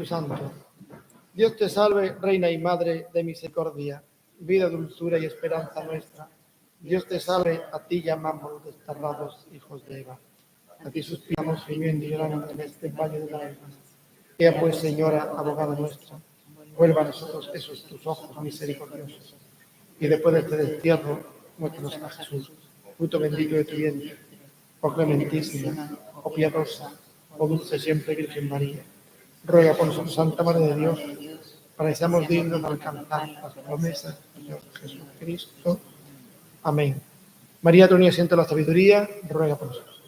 Santo. Dios te salve, Reina y Madre de misericordia, vida, dulzura y esperanza nuestra. Dios te salve, a ti llamamos los desterrados hijos de Eva. A ti suspiramos gimiendo y llorando en este valle de lágrimas. Ea pues, Señora, abogada nuestra, vuelva a nosotros esos tus ojos misericordiosos. Y después de este destierro, muéstranos a Jesús, fruto bendito de tu vientre. Oh clementísima, oh piadosa, oh dulce siempre Virgen María, ruega por nosotros, Santa Madre de Dios, para que seamos dignos de alcanzar las promesas de Dios Jesucristo. Amén. María, tú ni asiento la sabiduría, ruega por nosotros.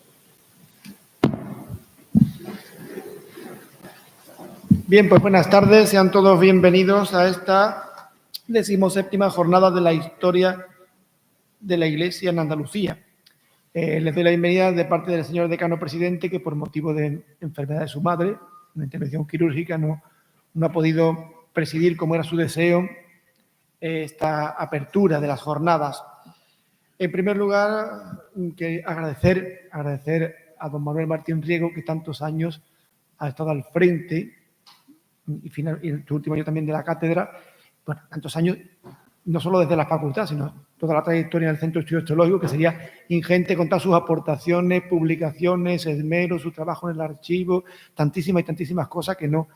Bien, pues buenas tardes, sean todos bienvenidos a esta 17ª jornada de la historia de la Iglesia en Andalucía. Les doy la bienvenida de parte del señor decano presidente, que por motivo de enfermedad de su madre, una intervención quirúrgica, no ha podido presidir, como era su deseo, esta apertura de las jornadas. En primer lugar, que agradecer a don Manuel Martín Riego, que tantos años ha estado al frente, y en su último año también de la cátedra, bueno, tantos años, no solo desde la facultad, sino toda la trayectoria en el Centro de Estudios Teológicos, que sería ingente con todas sus aportaciones, publicaciones, esmero, su trabajo en el archivo, tantísimas y tantísimas cosas que no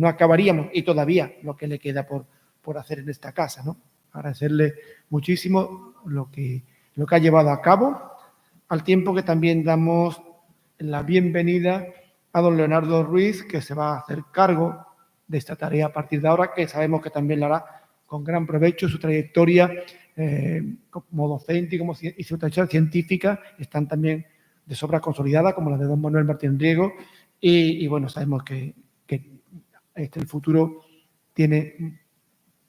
acabaríamos, y todavía lo que le queda por hacer en esta casa, ¿no? Agradecerle muchísimo lo que ha llevado a cabo, al tiempo que también damos la bienvenida a don Leonardo Ruiz, que se va a hacer cargo de esta tarea a partir de ahora, que sabemos que también la hará con gran provecho. Su trayectoria como docente y su trayectoria científica están también de sobra consolidada, como la de don Manuel Martín Riego, y bueno, sabemos que el futuro tiene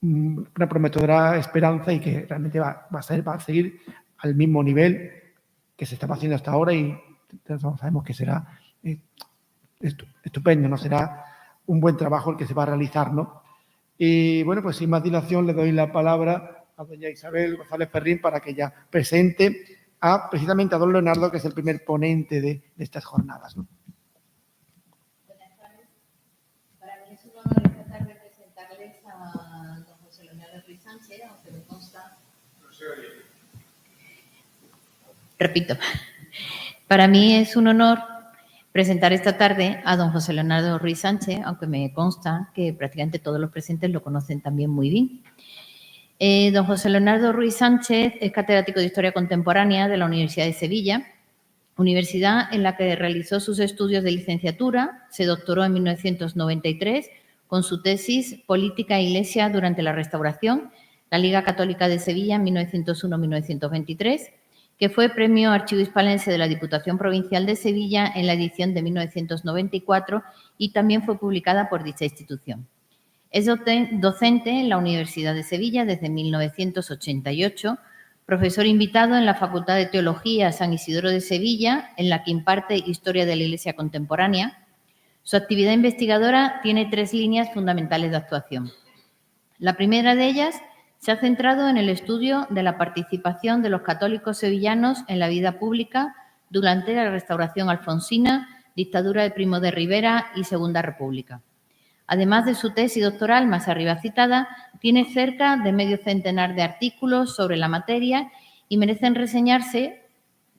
una prometedora esperanza y que realmente va a seguir al mismo nivel que se estaba haciendo hasta ahora, y sabemos que será estupendo, ¿no? Será un buen trabajo el que se va a realizar, ¿no? Y bueno, pues sin más dilación le doy la palabra a doña Isabel González Ferrín para que ella presente precisamente a don Leonardo, que es el primer ponente de estas jornadas, ¿no? Buenas tardes. Para mí es un honor esta tarde presentarles a don José Leonardo Ruiz Sánchez, aunque me consta... Repito. Para mí es un honor presentar esta tarde a don José Leonardo Ruiz Sánchez, aunque me consta que prácticamente todos los presentes lo conocen también muy bien. Don José Leonardo Ruiz Sánchez es catedrático de Historia Contemporánea de la Universidad de Sevilla, universidad en la que realizó sus estudios de licenciatura, se doctoró en 1993 con su tesis Política e Iglesia durante la Restauración, la Liga Católica de Sevilla en 1901-1923, que fue Premio Archivo Hispalense de la Diputación Provincial de Sevilla en la edición de 1994 y también fue publicada por dicha institución. Es docente en la Universidad de Sevilla desde 1988, profesor invitado en la Facultad de Teología San Isidoro de Sevilla, en la que imparte Historia de la Iglesia Contemporánea. Su actividad investigadora tiene 3 líneas fundamentales de actuación. La primera de ellas se ha centrado en el estudio de la participación de los católicos sevillanos en la vida pública durante la Restauración alfonsina, dictadura de Primo de Rivera y Segunda República. Además de su tesis doctoral más arriba citada, tiene cerca de medio centenar de artículos sobre la materia y merecen reseñarse,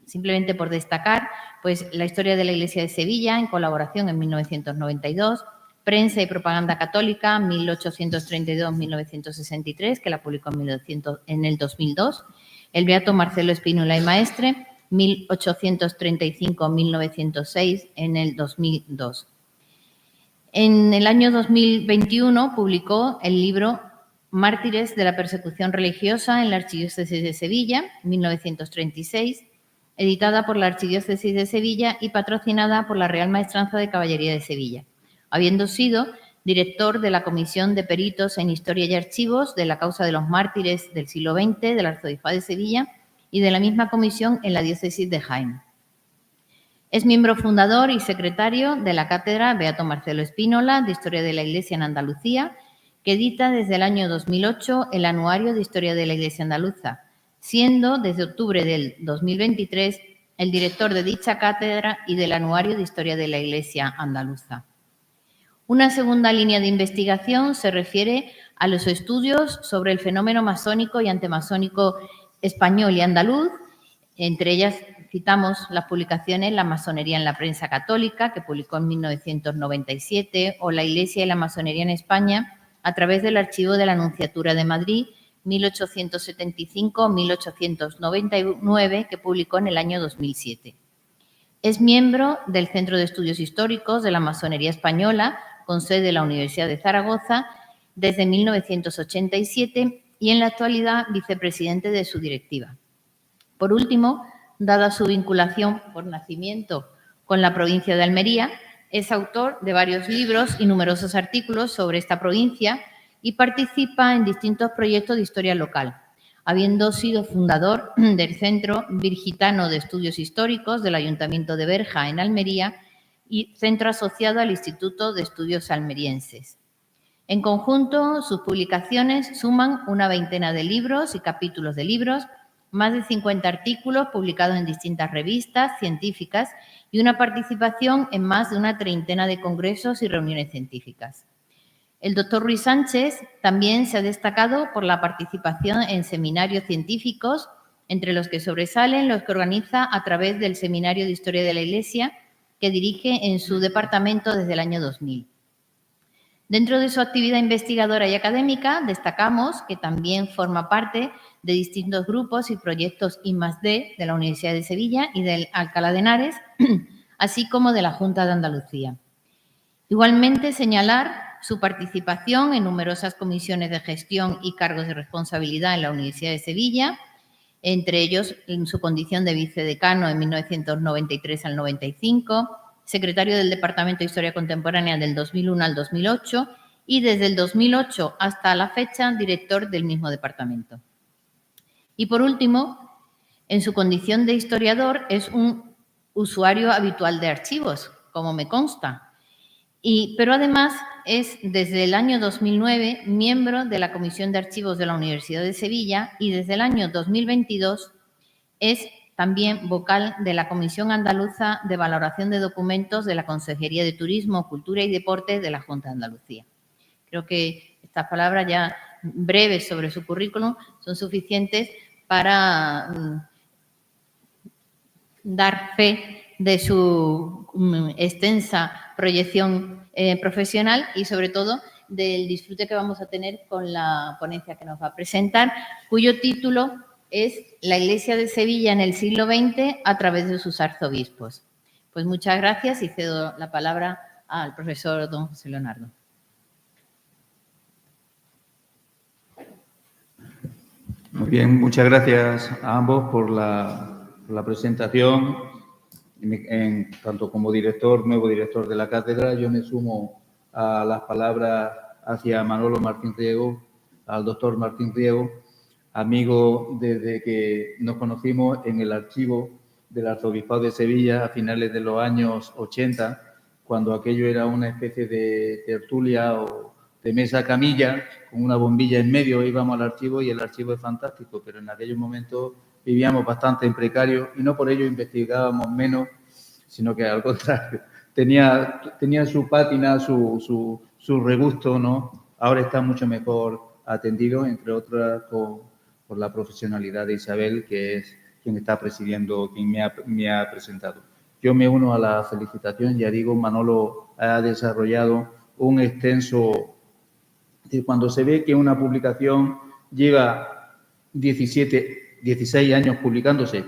simplemente por destacar, pues la historia de la Iglesia de Sevilla en colaboración en 1992, Prensa y Propaganda Católica, 1832-1963, que la publicó en el 2002. El Beato Marcelo Spínola y Maestre, 1835-1906, en el 2002. En el año 2021 publicó el libro Mártires de la Persecución Religiosa en la Archidiócesis de Sevilla, 1936, editada por la Archidiócesis de Sevilla y patrocinada por la Real Maestranza de Caballería de Sevilla, habiendo sido director de la Comisión de Peritos en Historia y Archivos de la causa de los mártires del siglo XX del Arzobispado de Sevilla y de la misma comisión en la Diócesis de Jaén. Es miembro fundador y secretario de la Cátedra Beato Marcelo Spínola de Historia de la Iglesia en Andalucía, que edita desde el año 2008 el Anuario de Historia de la Iglesia Andaluza, siendo desde octubre del 2023 el director de dicha cátedra y del Anuario de Historia de la Iglesia Andaluza. Una segunda línea de investigación se refiere a los estudios sobre el fenómeno masónico y antemasónico español y andaluz. Entre ellas citamos las publicaciones La masonería en la prensa católica, que publicó en 1997, o La Iglesia y la masonería en España, a través del archivo de la Nunciatura de Madrid, 1875-1899, que publicó en el año 2007. Es miembro del Centro de Estudios Históricos de la Masonería Española, con sede en la Universidad de Zaragoza, desde 1987 y en la actualidad vicepresidente de su directiva. Por último, dada su vinculación por nacimiento con la provincia de Almería, es autor de varios libros y numerosos artículos sobre esta provincia y participa en distintos proyectos de historia local, habiendo sido fundador del Centro Virgitano de Estudios Históricos del Ayuntamiento de Berja, en Almería, y centro asociado al Instituto de Estudios Almerienses. En conjunto, sus publicaciones suman una veintena de libros y capítulos de libros, más de 50 artículos publicados en distintas revistas científicas y una participación en más de una treintena de congresos y reuniones científicas. El doctor Ruiz Sánchez también se ha destacado por la participación en seminarios científicos, entre los que sobresalen los que organiza a través del Seminario de Historia de la Iglesia, que dirige en su departamento desde el año 2000. Dentro de su actividad investigadora y académica, destacamos que también forma parte de distintos grupos y proyectos I+D de la Universidad de Sevilla y del Alcalá de Henares, así como de la Junta de Andalucía. Igualmente, señalar su participación en numerosas comisiones de gestión y cargos de responsabilidad en la Universidad de Sevilla, entre ellos en su condición de vicedecano en 1993 al 95, secretario del Departamento de Historia Contemporánea del 2001 al 2008 y desde el 2008 hasta la fecha director del mismo departamento. Y por último, en su condición de historiador es un usuario habitual de archivos, como me consta, pero además es desde el año 2009 miembro de la Comisión de Archivos de la Universidad de Sevilla y desde el año 2022 es también vocal de la Comisión Andaluza de Valoración de Documentos de la Consejería de Turismo, Cultura y Deporte de la Junta de Andalucía. Creo que estas palabras ya breves sobre su currículum son suficientes para dar fe de su extensa proyección profesional y, sobre todo, del disfrute que vamos a tener con la ponencia que nos va a presentar, cuyo título es La Iglesia de Sevilla en el siglo XX a través de sus arzobispos. Pues muchas gracias y cedo la palabra al profesor don José Leonardo. Muy bien, muchas gracias a ambos por la presentación. Tanto como nuevo director de la cátedra, yo me sumo a las palabras hacia Manolo Martín Riego, al doctor Martín Riego, amigo desde que nos conocimos en el archivo del Arzobispado de Sevilla a finales de los años 80, cuando aquello era una especie de tertulia o de mesa camilla, con una bombilla en medio, íbamos al archivo y el archivo es fantástico, pero en aquellos momentos vivíamos bastante en precario y no por ello investigábamos menos, sino que al contrario, tenía su pátina, su regusto, ¿no? Ahora está mucho mejor atendido, entre otras por la profesionalidad de Isabel, que es quien está presidiendo, quien me ha presentado. Yo me uno a la felicitación, ya digo, Manolo ha desarrollado un extenso... Cuando se ve que una publicación lleva 16 años publicándose,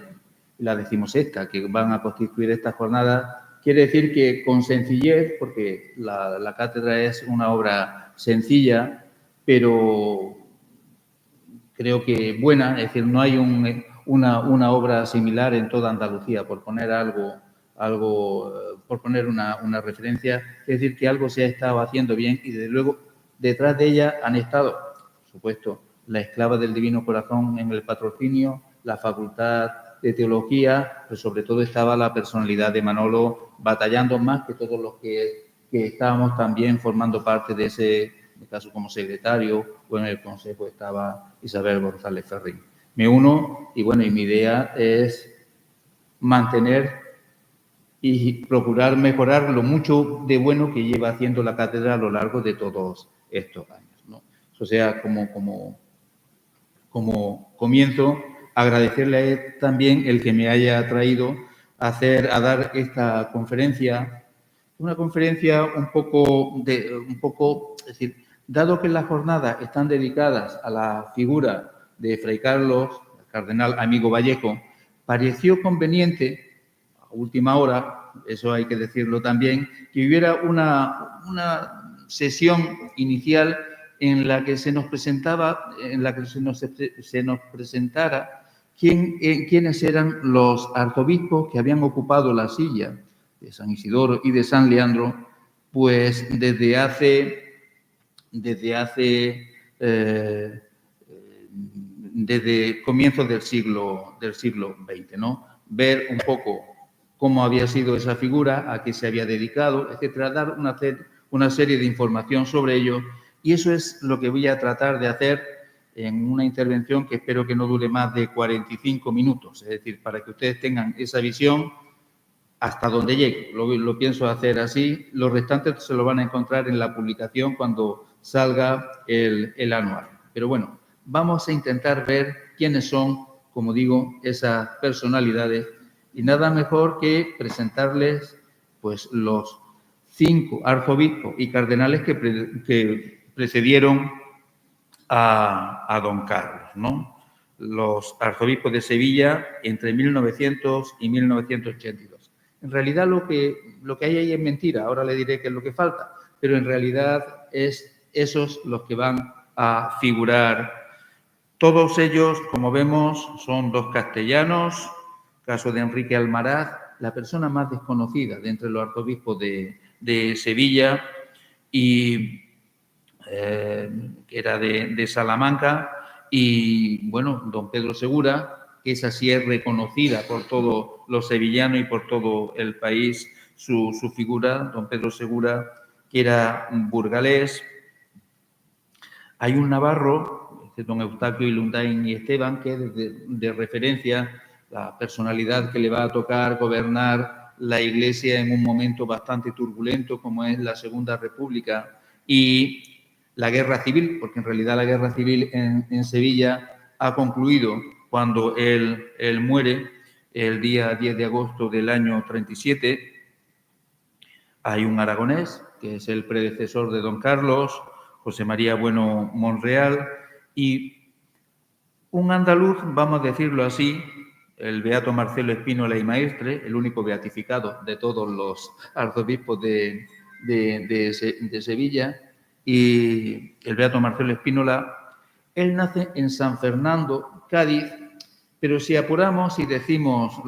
la decimosexta, que van a constituir esta jornada, quiere decir que con sencillez, porque la cátedra es una obra sencilla, pero creo que buena, es decir, no hay una obra similar en toda Andalucía, por poner por poner una referencia, es decir, que algo se ha estado haciendo bien y desde luego detrás de ella han estado, por supuesto, la Esclava del Divino Corazón en el patrocinio, la Facultad de Teología, pero sobre todo estaba la personalidad de Manolo batallando más que todos los que estábamos también formando parte de ese, en este caso como secretario, o en el consejo estaba Isabel González Ferrín. Me uno y bueno, y mi idea es mantener y procurar mejorar lo mucho de bueno que lleva haciendo la cátedra a lo largo de todos estos años, ¿no? O sea, como comienzo, agradecerle a él también el que me haya traído a dar esta conferencia, una conferencia un poco, es decir, dado que las jornadas están dedicadas a la figura de Fray Carlos, el cardenal amigo Vallejo, pareció conveniente, a última hora, eso hay que decirlo también, que hubiera una sesión inicial en la que se nos presentara quiénes eran los arzobispos que habían ocupado la silla de San Isidoro y de San Leandro, pues desde comienzos del siglo XX, ¿no? Ver un poco cómo había sido esa figura, a qué se había dedicado, etcétera, dar una serie de información sobre ello, y eso es lo que voy a tratar de hacer en una intervención que espero que no dure más de 45 minutos, es decir, para que ustedes tengan esa visión hasta donde llegue. Lo pienso hacer así. Los restantes se lo van a encontrar en la publicación cuando salga el anual. Pero bueno, vamos a intentar ver quiénes son, como digo, esas personalidades, y nada mejor que presentarles pues los 5 arzobispos y cardenales que precedieron a don Carlos, ¿no? Los arzobispos de Sevilla entre 1900 y 1982. En realidad lo que hay ahí es mentira, ahora le diré qué es lo que falta, pero en realidad es esos los que van a figurar. Todos ellos, como vemos, son 2 castellanos, caso de Enrique Almaraz, la persona más desconocida de entre los arzobispos de Sevilla, y que era de Salamanca, y bueno, don Pedro Segura, que esa sí es reconocida por todos los sevillanos y por todo el país, su figura, don Pedro Segura, que era burgalés. Hay un navarro, don Eustaquio Ilundain y Esteban, que es de referencia, la personalidad que le va a tocar gobernar la Iglesia en un momento bastante turbulento como es la Segunda República y la Guerra Civil, porque en realidad la Guerra Civil en Sevilla ha concluido cuando él muere el día 10 de agosto del año 37. Hay un aragonés, que es el predecesor de don Carlos, José María Bueno Monreal, y un andaluz, vamos a decirlo así, el beato Marcelo Espínola y Maestre, el único beatificado de todos los arzobispos de Sevilla, y el beato Marcelo Espínola. Él nace en San Fernando, Cádiz, pero si apuramos y decimos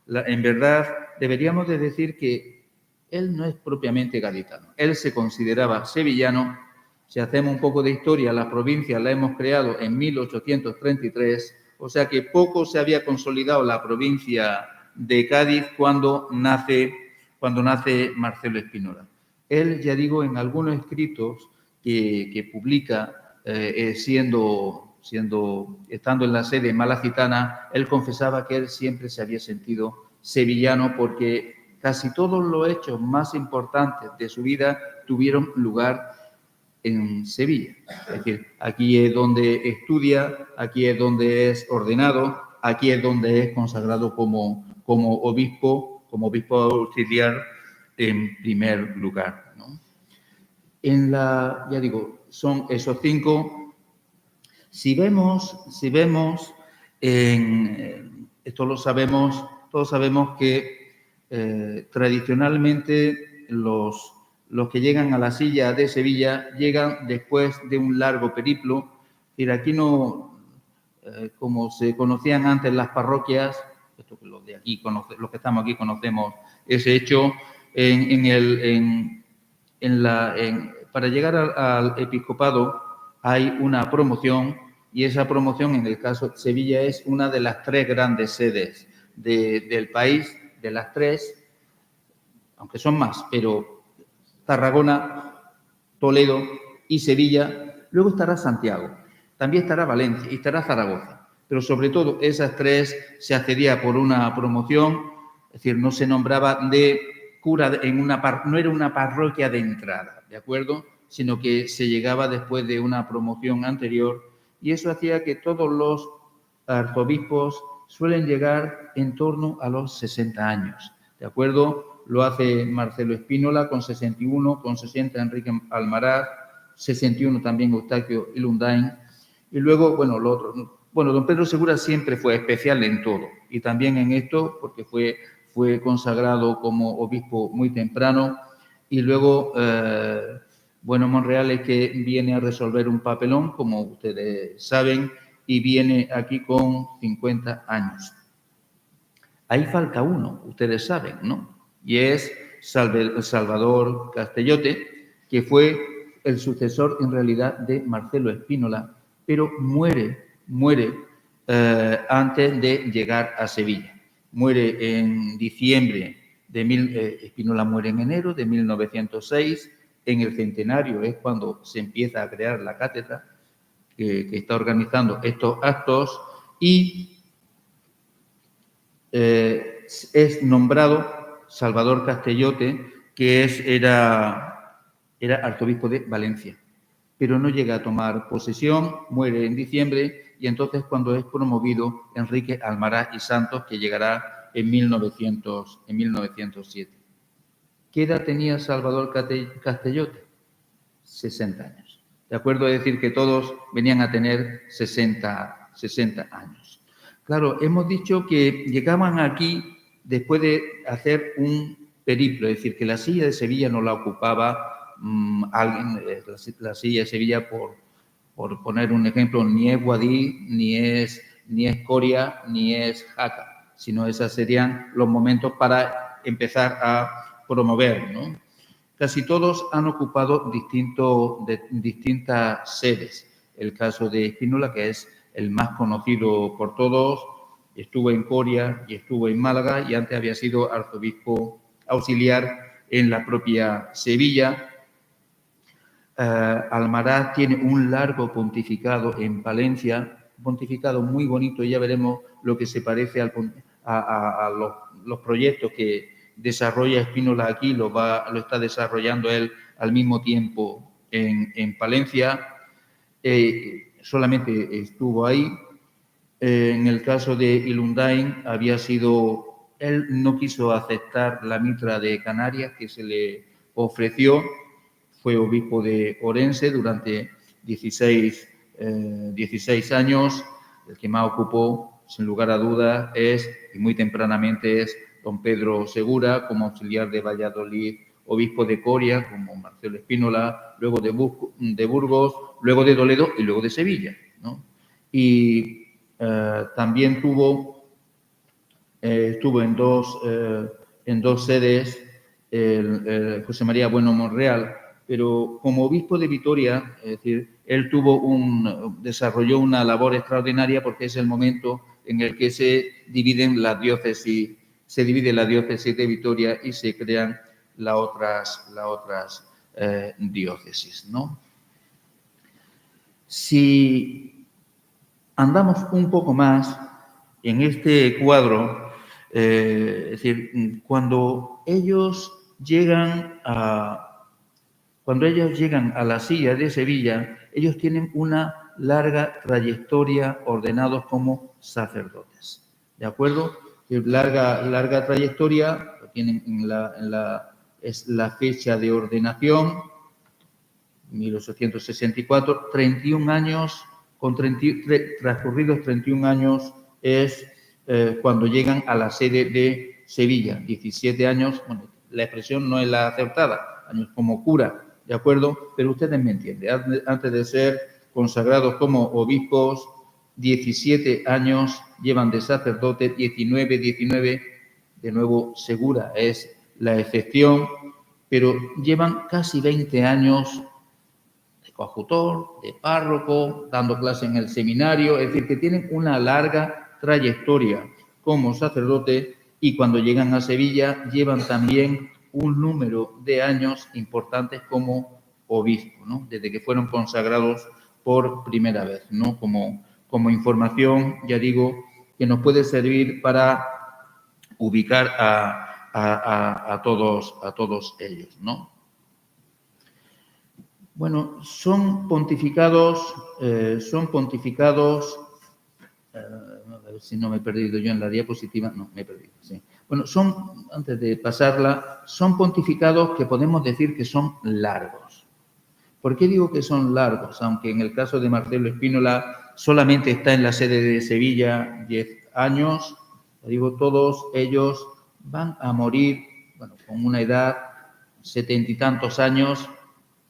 en verdad, deberíamos de decir que él no es propiamente gaditano. Él se consideraba sevillano. Si hacemos un poco de historia, la provincia la hemos creado en 1833, o sea que poco se había consolidado la provincia de Cádiz cuando nace Marcelo Espínola. Él, ya digo, en algunos escritos que publica, estando en la sede malacitana, él confesaba que él siempre se había sentido sevillano porque casi todos los hechos más importantes de su vida tuvieron lugar en Sevilla. Es decir, aquí es donde estudia, aquí es donde es ordenado, aquí es donde es consagrado como obispo auxiliar en primer lugar, ¿no? Ya digo, son esos 5. Si vemos, esto lo sabemos, todos sabemos que tradicionalmente los que llegan a la silla de Sevilla llegan después de un largo periplo. Es decir, aquí no, como se conocían antes las parroquias, esto que los que estamos aquí conocemos ese hecho, para llegar al episcopado hay una promoción, y esa promoción en el caso de Sevilla es una de las 3 grandes sedes del país, de las 3, aunque son más, pero Tarragona, Toledo y Sevilla. Luego estará Santiago, también estará Valencia y estará Zaragoza, pero sobre todo esas 3 se accedía por una promoción Es decir, no se nombraba de cura no era una parroquia de entrada, ¿de acuerdo? Sino que se llegaba después de una promoción anterior y eso hacía que todos los arzobispos suelen llegar en torno a los 60 años, ¿de acuerdo? Lo hace Marcelo Espínola con 61, con 60 Enrique Almaraz, 61 también Eustaquio Ilundain y luego, don Pedro Segura siempre fue especial en todo y también en esto porque fue consagrado como obispo muy temprano y luego, Monreal es que viene a resolver un papelón, como ustedes saben, y viene aquí con 50 años. Ahí falta uno, ustedes saben, ¿no? Y es Salvador Castellote, que fue el sucesor en realidad de Marcelo Espínola, pero muere antes de llegar a Sevilla. Muere en diciembre Espínola muere en enero de 1906. En el centenario es cuando se empieza a crear la cátedra que está organizando estos actos y es nombrado Salvador Castellote, que era arzobispo de Valencia, pero no llega a tomar posesión, muere en diciembre y entonces cuando es promovido Enrique Almaraz y Santos, que llegará en 1907. ¿Qué edad tenía Salvador Castellote? 60 años. ¿De acuerdo? Es decir, que todos venían a tener 60 años. Claro, hemos dicho que llegaban aquí después de hacer un periplo, es decir, que la silla de Sevilla no la ocupaba alguien, la silla de Sevilla, por poner un ejemplo, ni es Guadix, ni es Coria, ni es Jaca, sino esos serían los momentos para empezar a promover, ¿no? Casi todos han ocupado distintas sedes. El caso de Espínola, que es el más conocido por todos, estuvo en Coria y estuvo en Málaga y antes había sido arzobispo auxiliar en la propia Sevilla. Almaraz tiene un largo pontificado en Palencia, un pontificado muy bonito, y ya veremos lo que se parece a los proyectos que desarrolla Espínola aquí, lo está desarrollando él al mismo tiempo en Palencia. Solamente estuvo ahí. En el caso de Ilundain él no quiso aceptar la mitra de Canarias que se le ofreció. Fue obispo de Orense durante 16 años. El que más ocupó, sin lugar a dudas, y muy tempranamente, es don Pedro Segura, como auxiliar de Valladolid, obispo de Coria, como Marcelo Espínola, luego de Burgos, luego de Toledo y luego de Sevilla, ¿no? Y también estuvo en dos sedes, José María Bueno Monreal, pero como obispo de Vitoria, es decir, él desarrolló una labor extraordinaria porque es el momento en el que se divide la diócesis de Vitoria y se crean las otras diócesis, ¿no? Si andamos un poco más en este cuadro, es decir, cuando ellos llegan a la silla de Sevilla, ellos tienen una larga trayectoria ordenados como sacerdotes, ¿de acuerdo? Larga trayectoria, tienen es la fecha de ordenación, 1864, 31 años, transcurridos 31 años es cuando llegan a la sede de Sevilla, 17 años, bueno, la expresión no es la acertada, años como cura, ¿de acuerdo? Pero ustedes me entienden, antes de ser consagrados como obispos, 17 años llevan de sacerdote, 19, de nuevo Segura es la excepción, pero llevan casi 20 años de coadjutor, de párroco, dando clase en el seminario, es decir, que tienen una larga trayectoria como sacerdote y cuando llegan a Sevilla llevan también un número de años importantes como obispo, ¿no? Desde que fueron consagrados por primera vez, ¿no? Como información, ya digo, que nos puede servir para ubicar a todos ellos, ¿no? Bueno, son pontificados, a ver si no me he perdido yo en la diapositiva, no, me he perdido, sí. Bueno, antes de pasarla, son pontificados que podemos decir que son largos. ¿Por qué digo que son largos? Aunque en el caso de Marcelo Spínola solamente está en la sede de Sevilla 10 años, digo, todos ellos van a morir, bueno, con una edad, 70 y tantos años,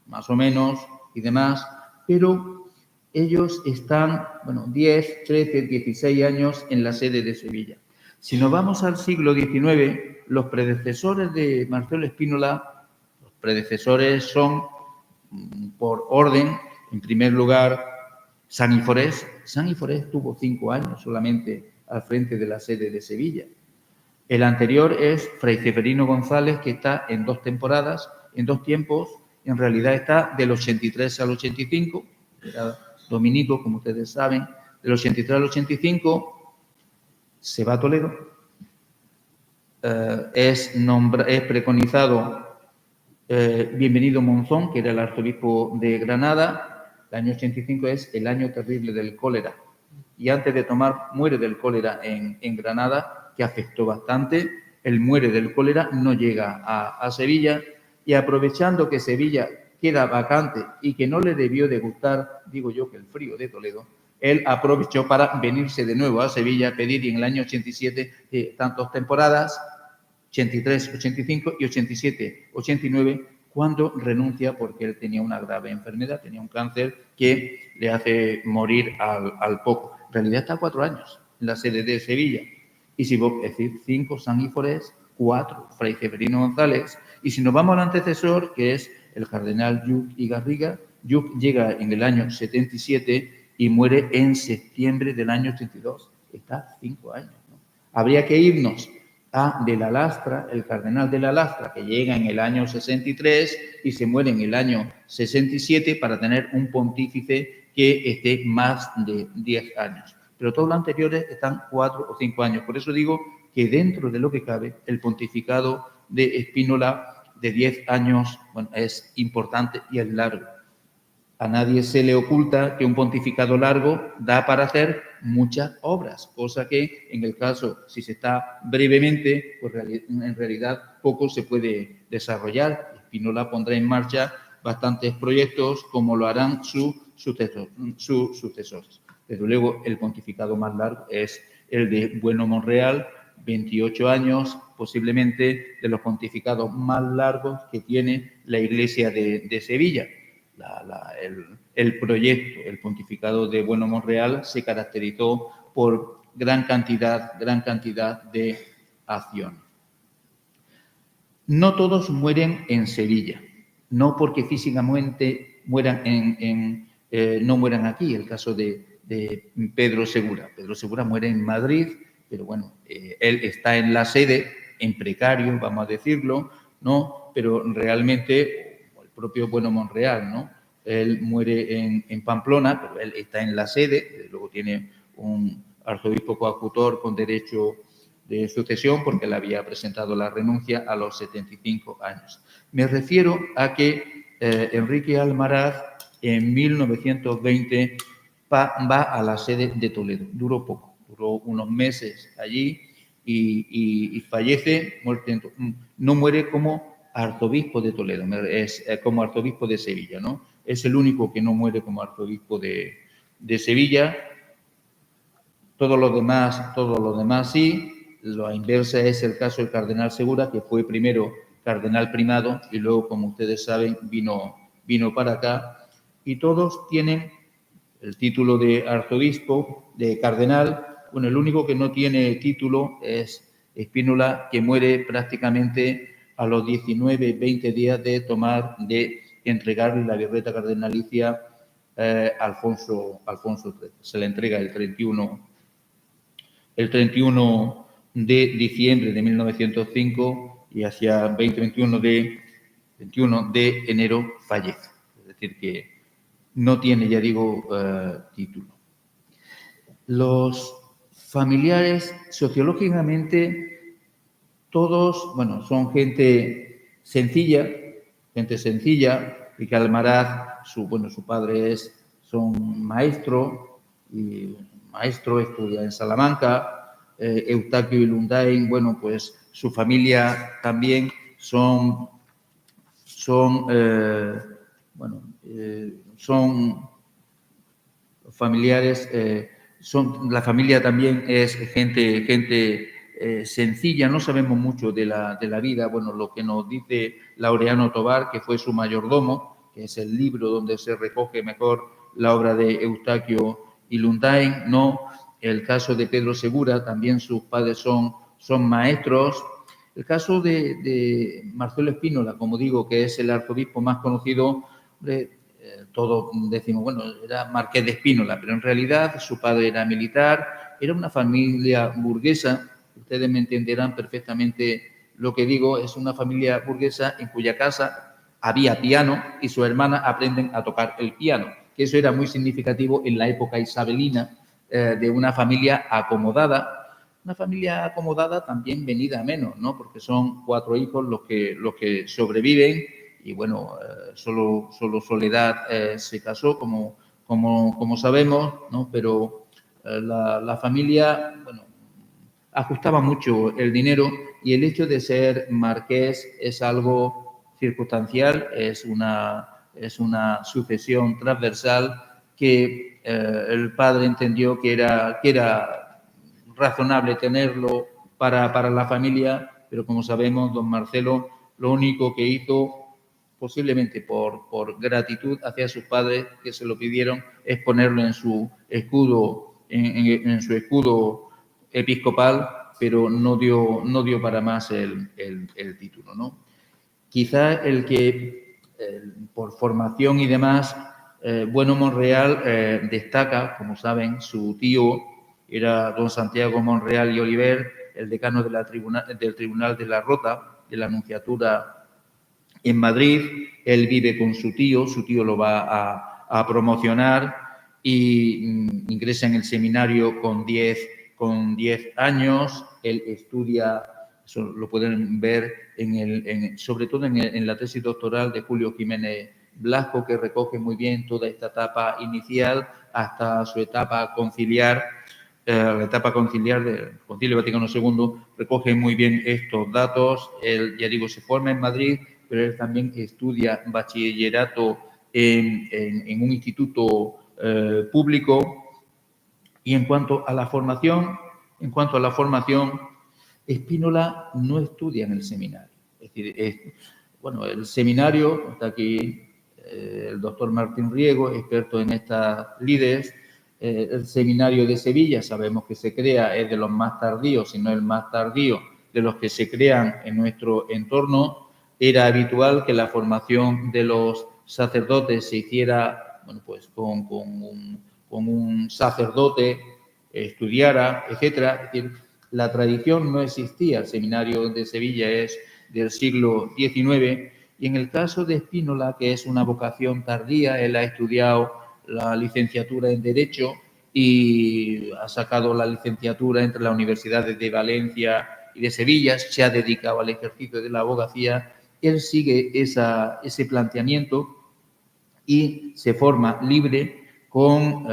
más o menos, y demás, pero ellos están, bueno, 10, 13, 16 años en la sede de Sevilla. Si nos vamos al siglo XIX, los predecesores de Marcelo Spínola, los predecesores son, por orden, en primer lugar, Saníforés. Saníforés tuvo 5 años solamente al frente de la sede de Sevilla. El anterior es Fray Ceferino González, que está en 2 temporadas, en 2 tiempos. En realidad está del 83 al 85, era dominico, como ustedes saben. Del 83 al 85 se va a Toledo. Es preconizado Bienvenido Monzón, que era el arzobispo de Granada. El año 85 es el año terrible del cólera. Y antes de muere del cólera en Granada, que afectó bastante. Él muere del cólera, no llega a Sevilla. Y aprovechando que Sevilla queda vacante y que no le debió de gustar, digo yo, que el frío de Toledo, él aprovechó para venirse de nuevo a Sevilla, pedir, y en el año 87, tantas temporadas, 83, 85 y 87, 89, cuando renuncia porque él tenía una grave enfermedad, tenía un cáncer que le hace morir al poco. En realidad está 4 años en la sede de Sevilla. Y si vos decís 5 Saníforés, 4 Fray Ceferino González. Y si nos vamos al antecesor, que es el cardenal Lluc y Garriga, Lluc llega en el año 77 y muere en septiembre del año 82. Está 5 años, ¿no? Habría que irnos a de la Lastra, el cardenal de la Lastra, que llega en el año 63 y se muere en el año 67, para tener un pontífice que esté más de 10 años. Pero todos los anteriores están 4 o 5 años. Por eso digo que dentro de lo que cabe, el pontificado de Spínola de 10 años, bueno, es importante y es largo. A nadie se le oculta que un pontificado largo da para hacer muchas obras, cosa que en el caso, si se está brevemente, pues en realidad poco se puede desarrollar. Spínola pondrá en marcha bastantes proyectos, como lo harán sus sucesores. Desde luego, el pontificado más largo es el de Bueno Monreal, 28 años, posiblemente de los pontificados más largos que tiene la Iglesia de Sevilla. El proyecto, el pontificado de Bueno Monreal, se caracterizó por gran cantidad de acciones. No todos mueren en Sevilla, no porque físicamente mueran no mueran aquí. El caso de Pedro Segura. Pedro Segura muere en Madrid, pero bueno, él está en la sede, en precario, vamos a decirlo, ¿no? Pero realmente, el propio Bueno Monreal, ¿no? Él muere en Pamplona, pero él está en la sede, luego tiene un arzobispo coadjutor con derecho de sucesión, porque él había presentado la renuncia a los 75 años. Me refiero a que Enrique Almaraz, en 1920, va a la sede de Toledo. Duró poco, duró unos meses allí y fallece, no muere como arzobispo de Toledo, es como arzobispo de Sevilla, ¿no? Es el único que no muere como arzobispo de Sevilla. Todos los demás sí. La inversa es el caso del cardenal Segura, que fue primero cardenal primado y luego, como ustedes saben, vino para acá. Y todos tienen el título de arzobispo, de cardenal. Bueno, el único que no tiene título es Spínola, que muere prácticamente a los 19, 20 días de entregarle la birreta cardenalicia a Alfonso XIII. Se le entrega el 31 de diciembre de 1905 y hacia 21 de enero fallece. Es decir, que no tiene, ya digo, título. Los familiares, sociológicamente, Todos, bueno, son gente sencilla, Ricardo Almaraz, su padre son maestro, estudia en Salamanca, Eustaquio y Lundain, bueno, pues su familia también son familiares, la familia también es gente sencilla, no sabemos mucho de la vida. Bueno, lo que nos dice Laureano Tobar, que fue su mayordomo, que es el libro donde se recoge mejor la obra de Eustaquio y Lundain, ¿no? El caso de Pedro Segura, también sus padres son maestros. El caso de Marcelo Espínola, como digo, que es el arzobispo más conocido, todos decimos, bueno, era Marqués de Espínola, pero en realidad su padre era militar, era una familia burguesa. Ustedes me entenderán perfectamente lo que digo, es una familia burguesa en cuya casa había piano y sus hermanas aprenden a tocar el piano, que eso era muy significativo en la época isabelina, de una familia acomodada también venida a menos, ¿no? Porque son 4 hijos los que sobreviven y, bueno, solo Soledad se casó, como sabemos, ¿no? Pero la familia, bueno, ajustaba mucho el dinero y el hecho de ser marqués es algo circunstancial, es una sucesión transversal que el padre entendió que era razonable tenerlo para la familia, pero como sabemos, don Marcelo lo único que hizo, posiblemente por gratitud hacia sus padres que se lo pidieron, es ponerlo en su escudo, en su escudo episcopal, pero no dio para más el título, ¿no? Quizá el que, por formación y demás, Bueno Monreal destaca, como saben, su tío era don Santiago Monreal y Oliver, el decano del Tribunal de la Rota, de la Nunciatura en Madrid. Él vive con su tío lo va a promocionar y ingresa en el seminario con 10 años. Él estudia, eso lo pueden ver sobre todo en la tesis doctoral de Julio Jiménez Blasco, que recoge muy bien toda esta etapa inicial hasta su etapa conciliar. La etapa conciliar del Concilio Vaticano II recoge muy bien estos datos. Él, ya digo, se forma en Madrid, pero él también estudia bachillerato en un instituto público. Y en cuanto a la formación, Espínola no estudia en el seminario. Es decir, el seminario, está aquí el doctor Martín Riego, experto en estas lides. El seminario de Sevilla, sabemos que se crea, es de los más tardíos, si no el más tardío de los que se crean en nuestro entorno. Era habitual que la formación de los sacerdotes se hiciera, bueno, pues con un sacerdote, estudiara, etcétera. Es decir, la tradición no existía. El seminario de Sevilla es del siglo XIX y en el caso de Espínola, que es una vocación tardía, él ha estudiado la licenciatura en Derecho y ha sacado la licenciatura entre las universidades de Valencia y de Sevilla, se ha dedicado al ejercicio de la abogacía. Él sigue ese planteamiento y se forma libre con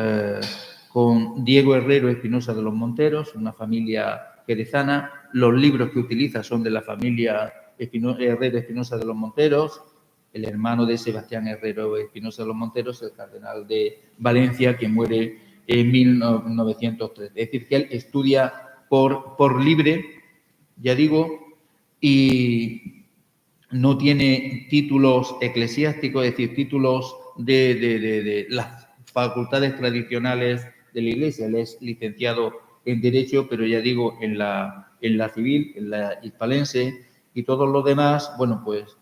Diego Herrero Espinosa de los Monteros, una familia jerezana. Los libros que utiliza son de la familia Herrero Espinosa de los Monteros, el hermano de Sebastián Herrero Espinosa de los Monteros, el cardenal de Valencia, que muere en 1903. Es decir, que él estudia por libre, ya digo, y no tiene títulos eclesiásticos, es decir, títulos de las facultades tradicionales de la Iglesia. Él es licenciado en Derecho, pero ya digo, en la civil, en la hispalense, y todos los demás, bueno, pues,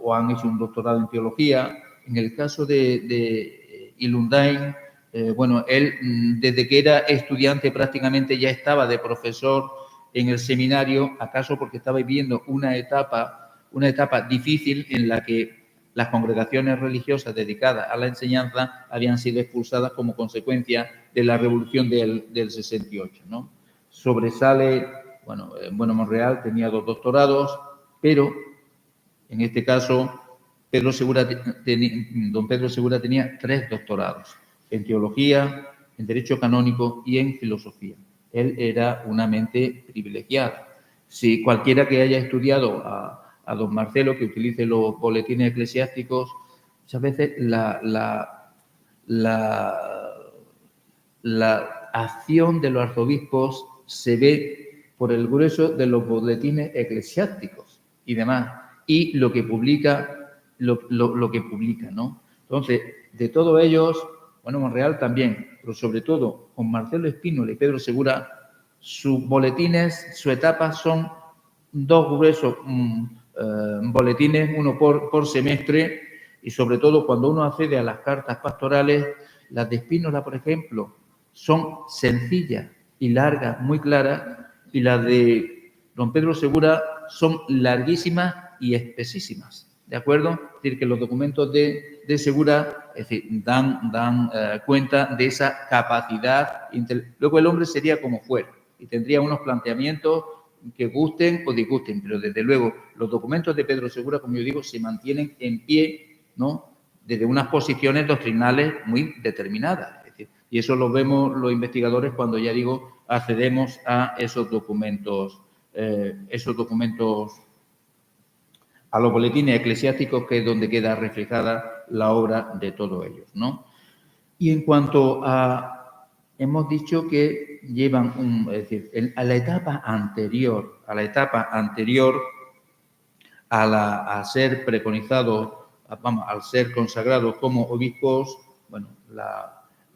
o han hecho un doctorado en Teología. En el caso de Ilundain, bueno, él desde que era estudiante prácticamente ya estaba de profesor en el seminario, acaso porque estaba viviendo una etapa difícil en la que las congregaciones religiosas dedicadas a la enseñanza habían sido expulsadas como consecuencia de la revolución del 68, ¿no? Sobresale bueno, Bueno Monreal tenía 2 doctorados, pero en este caso don Pedro Segura tenía 3 doctorados, en teología, en derecho canónico y en filosofía. Él era una mente privilegiada. Si cualquiera que haya estudiado a don Marcelo, que utilice los boletines eclesiásticos, muchas veces la acción de los arzobispos se ve por el grueso de los boletines eclesiásticos y demás, y lo que publica, lo que publica, ¿no? Entonces, de todos ellos, bueno, Monreal también, pero sobre todo con Marcelo Espínola y Pedro Segura, sus boletines, su etapa son 2 gruesos boletines, uno por semestre, y sobre todo cuando uno accede a las cartas pastorales, las de Espínola, por ejemplo, son sencillas y largas, muy claras, y las de don Pedro Segura son larguísimas y espesísimas, ¿de acuerdo? Es decir, que los documentos de Segura, es decir, dan cuenta de esa capacidad. Luego el hombre sería como fuera y tendría unos planteamientos que gusten o disgusten, pero desde luego los documentos de Pedro Segura, como yo digo, se mantienen en pie, ¿no?, desde unas posiciones doctrinales muy determinadas. Es decir, y eso lo vemos los investigadores cuando, ya digo, accedemos a esos documentos, a los boletines eclesiásticos, que es donde queda reflejada la obra de todos ellos, ¿no? Y en cuanto a, hemos dicho que llevan es decir, a la etapa anterior a ser preconizados, al ser consagrados como obispos, bueno,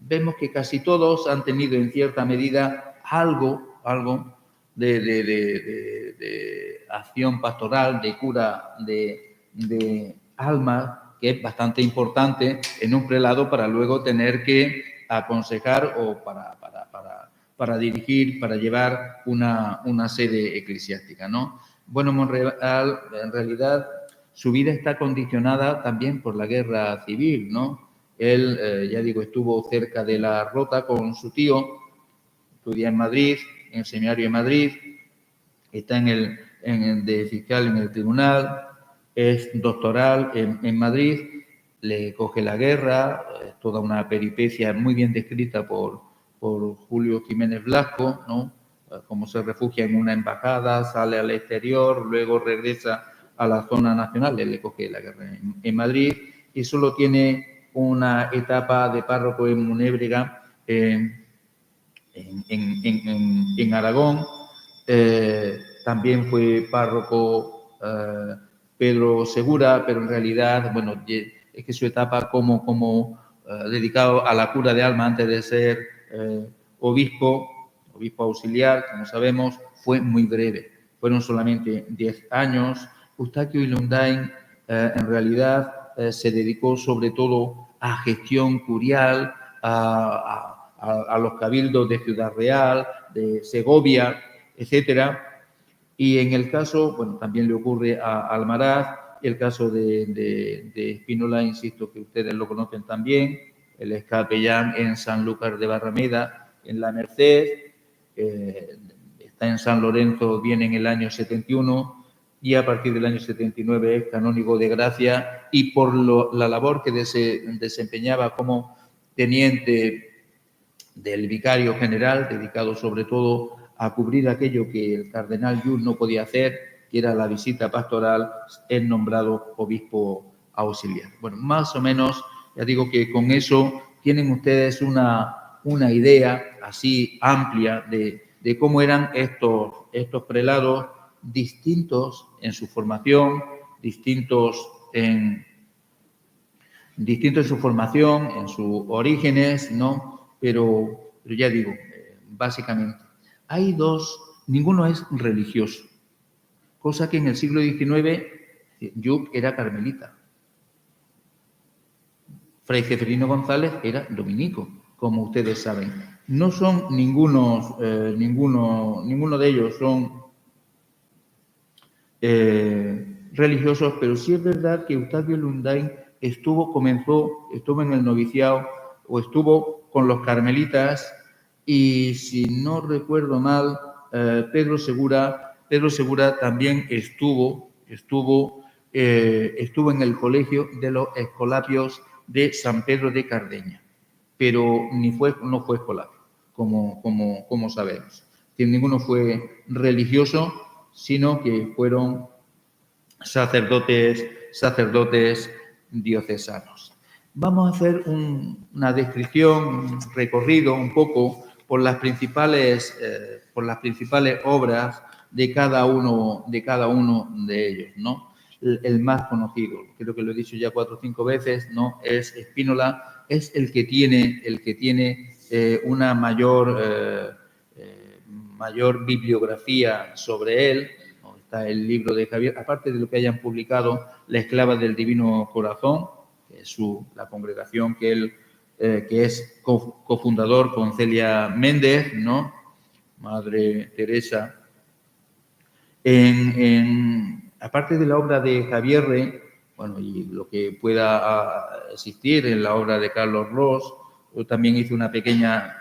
vemos que casi todos han tenido en cierta medida algo de acción pastoral, de cura de almas, que es bastante importante en un prelado para luego tener que aconsejar o para dirigir, para llevar una sede eclesiástica, ¿no? Bueno, Monreal, en realidad, su vida está condicionada también por la guerra civil, ¿no? Él, ya digo, estuvo cerca de la Rota con su tío, estudia en Madrid, en el seminario de Madrid, está de fiscal en el tribunal, es doctoral en Madrid, le coge la guerra, es toda una peripecia muy bien descrita por Julio Jiménez Blasco, ¿no? Cómo se refugia en una embajada, sale al exterior, luego regresa a la zona nacional, él le coge la guerra en Madrid, y solo tiene una etapa de párroco en Munébrega, en Aragón. También fue párroco Pedro Segura, pero en realidad, bueno, es que su etapa como dedicado a la cura de alma antes de ser obispo auxiliar, como sabemos, fue muy breve. Fueron solamente 10 años. Eustaquio Ilundain, en realidad, se dedicó sobre todo a gestión curial, a los cabildos de Ciudad Real, de Segovia, etcétera. Y en el caso, bueno, también le ocurre a Almaraz, el caso de Espínola, insisto que ustedes lo conocen también, el es capellán en Sanlúcar de Barrameda, en la Merced, está en San Lorenzo, viene en el año 71, y a partir del año 79 es canónigo de gracia, y por la labor que desempeñaba como teniente del vicario general, dedicado sobre todo a cubrir aquello que el cardenal Llull no podía hacer, que era la visita pastoral, es nombrado obispo auxiliar. Bueno, más o menos, ya digo que con eso tienen ustedes una idea así amplia de cómo eran estos prelados, distintos en su formación, distintos en sus orígenes, ¿no? Pero ya digo, básicamente, hay dos, ninguno es religioso, cosa que en el siglo XIX Lluc era carmelita, Fray Ceferino González era dominico, como ustedes saben. No son ninguno de ellos son religiosos, pero sí es verdad que Eustaquio Ilundain estuvo en el noviciado o estuvo con los carmelitas, y si no recuerdo mal, Pedro Segura también estuvo en el Colegio de los Escolapios de San Pedro de Cardeña, pero no fue escolapio, como sabemos. Ninguno fue religioso, sino que fueron sacerdotes diocesanos. Vamos a hacer una descripción, un recorrido un poco por las principales obras de cada uno de ellos, ¿no? El más conocido, creo que lo he dicho ya 4 o 5 veces, ¿no? Es Spínola, es el que tiene una mayor bibliografía sobre él. Está el libro de Javier, aparte de lo que hayan publicado La Esclava del Divino Corazón, que es la congregación que es cofundador con Celia Méndez, ¿no? Madre Teresa. Aparte de la obra de Javier Rey, bueno, y lo que pueda existir en la obra de Carlos Ros, también hizo una pequeña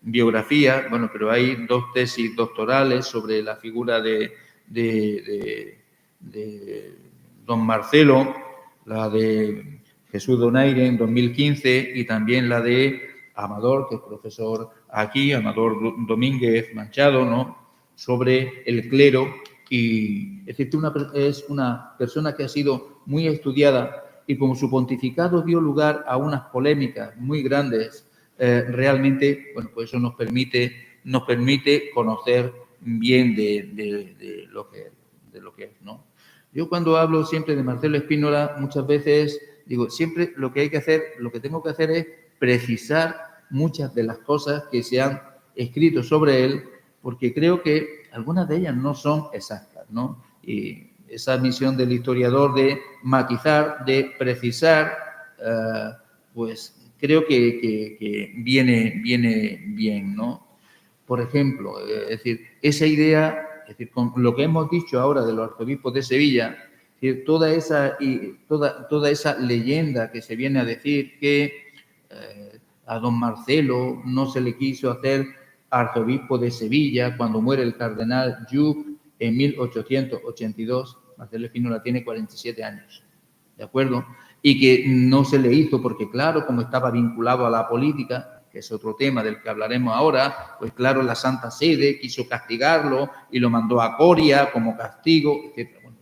biografía, bueno, pero hay 2 tesis doctorales sobre la figura de don Marcelo, la de Jesús Donaire en 2015 y también la de Amador, que es profesor aquí, Amador Domínguez Manchado, ¿no? Sobre el clero y es una persona que ha sido muy estudiada y como su pontificado dio lugar a unas polémicas muy grandes, realmente, bueno, pues eso nos permite conocer bien de lo que es, ¿no? Yo cuando hablo siempre de Marcelo Spínola, muchas veces digo, siempre lo que tengo que hacer es precisar muchas de las cosas que se han escrito sobre él, porque creo que algunas de ellas no son exactas, ¿no? Y esa misión del historiador de matizar, de precisar, pues creo que viene bien, ¿no? Por ejemplo, es decir, esa idea, es decir, con lo que hemos dicho ahora de los arzobispos de Sevilla, es decir, toda esa leyenda que se viene a decir que a don Marcelo no se le quiso hacer arzobispo de Sevilla cuando muere el cardenal Lluc en 1882. Marcelo Spínola tiene 47 años, ¿de acuerdo? Y que no se le hizo porque, claro, como estaba vinculado a la política, que es otro tema del que hablaremos ahora, pues claro, la Santa Sede quiso castigarlo y lo mandó a Coria como castigo, etc. Bueno,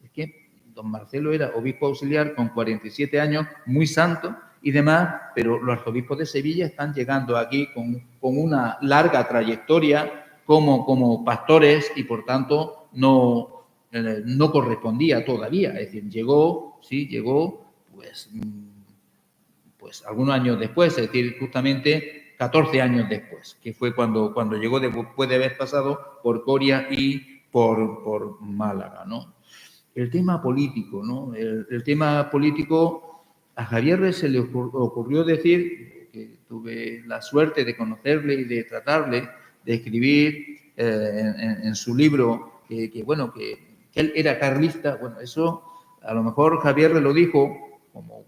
es que don Marcelo era obispo auxiliar con 47 años, muy santo y demás, pero los arzobispos de Sevilla están llegando aquí con una larga trayectoria como pastores y, por tanto, no correspondía todavía. Es decir, llegó, pues algunos años después, es decir, justamente 14 años después, que fue cuando llegó después de haber pasado por Coria y por Málaga, ¿no? El tema político, ¿no? El tema político, a Javier se le ocurrió decir, que tuve la suerte de conocerle y de tratarle, de escribir en su libro que él era carlista. Bueno, eso a lo mejor Javier lo dijo como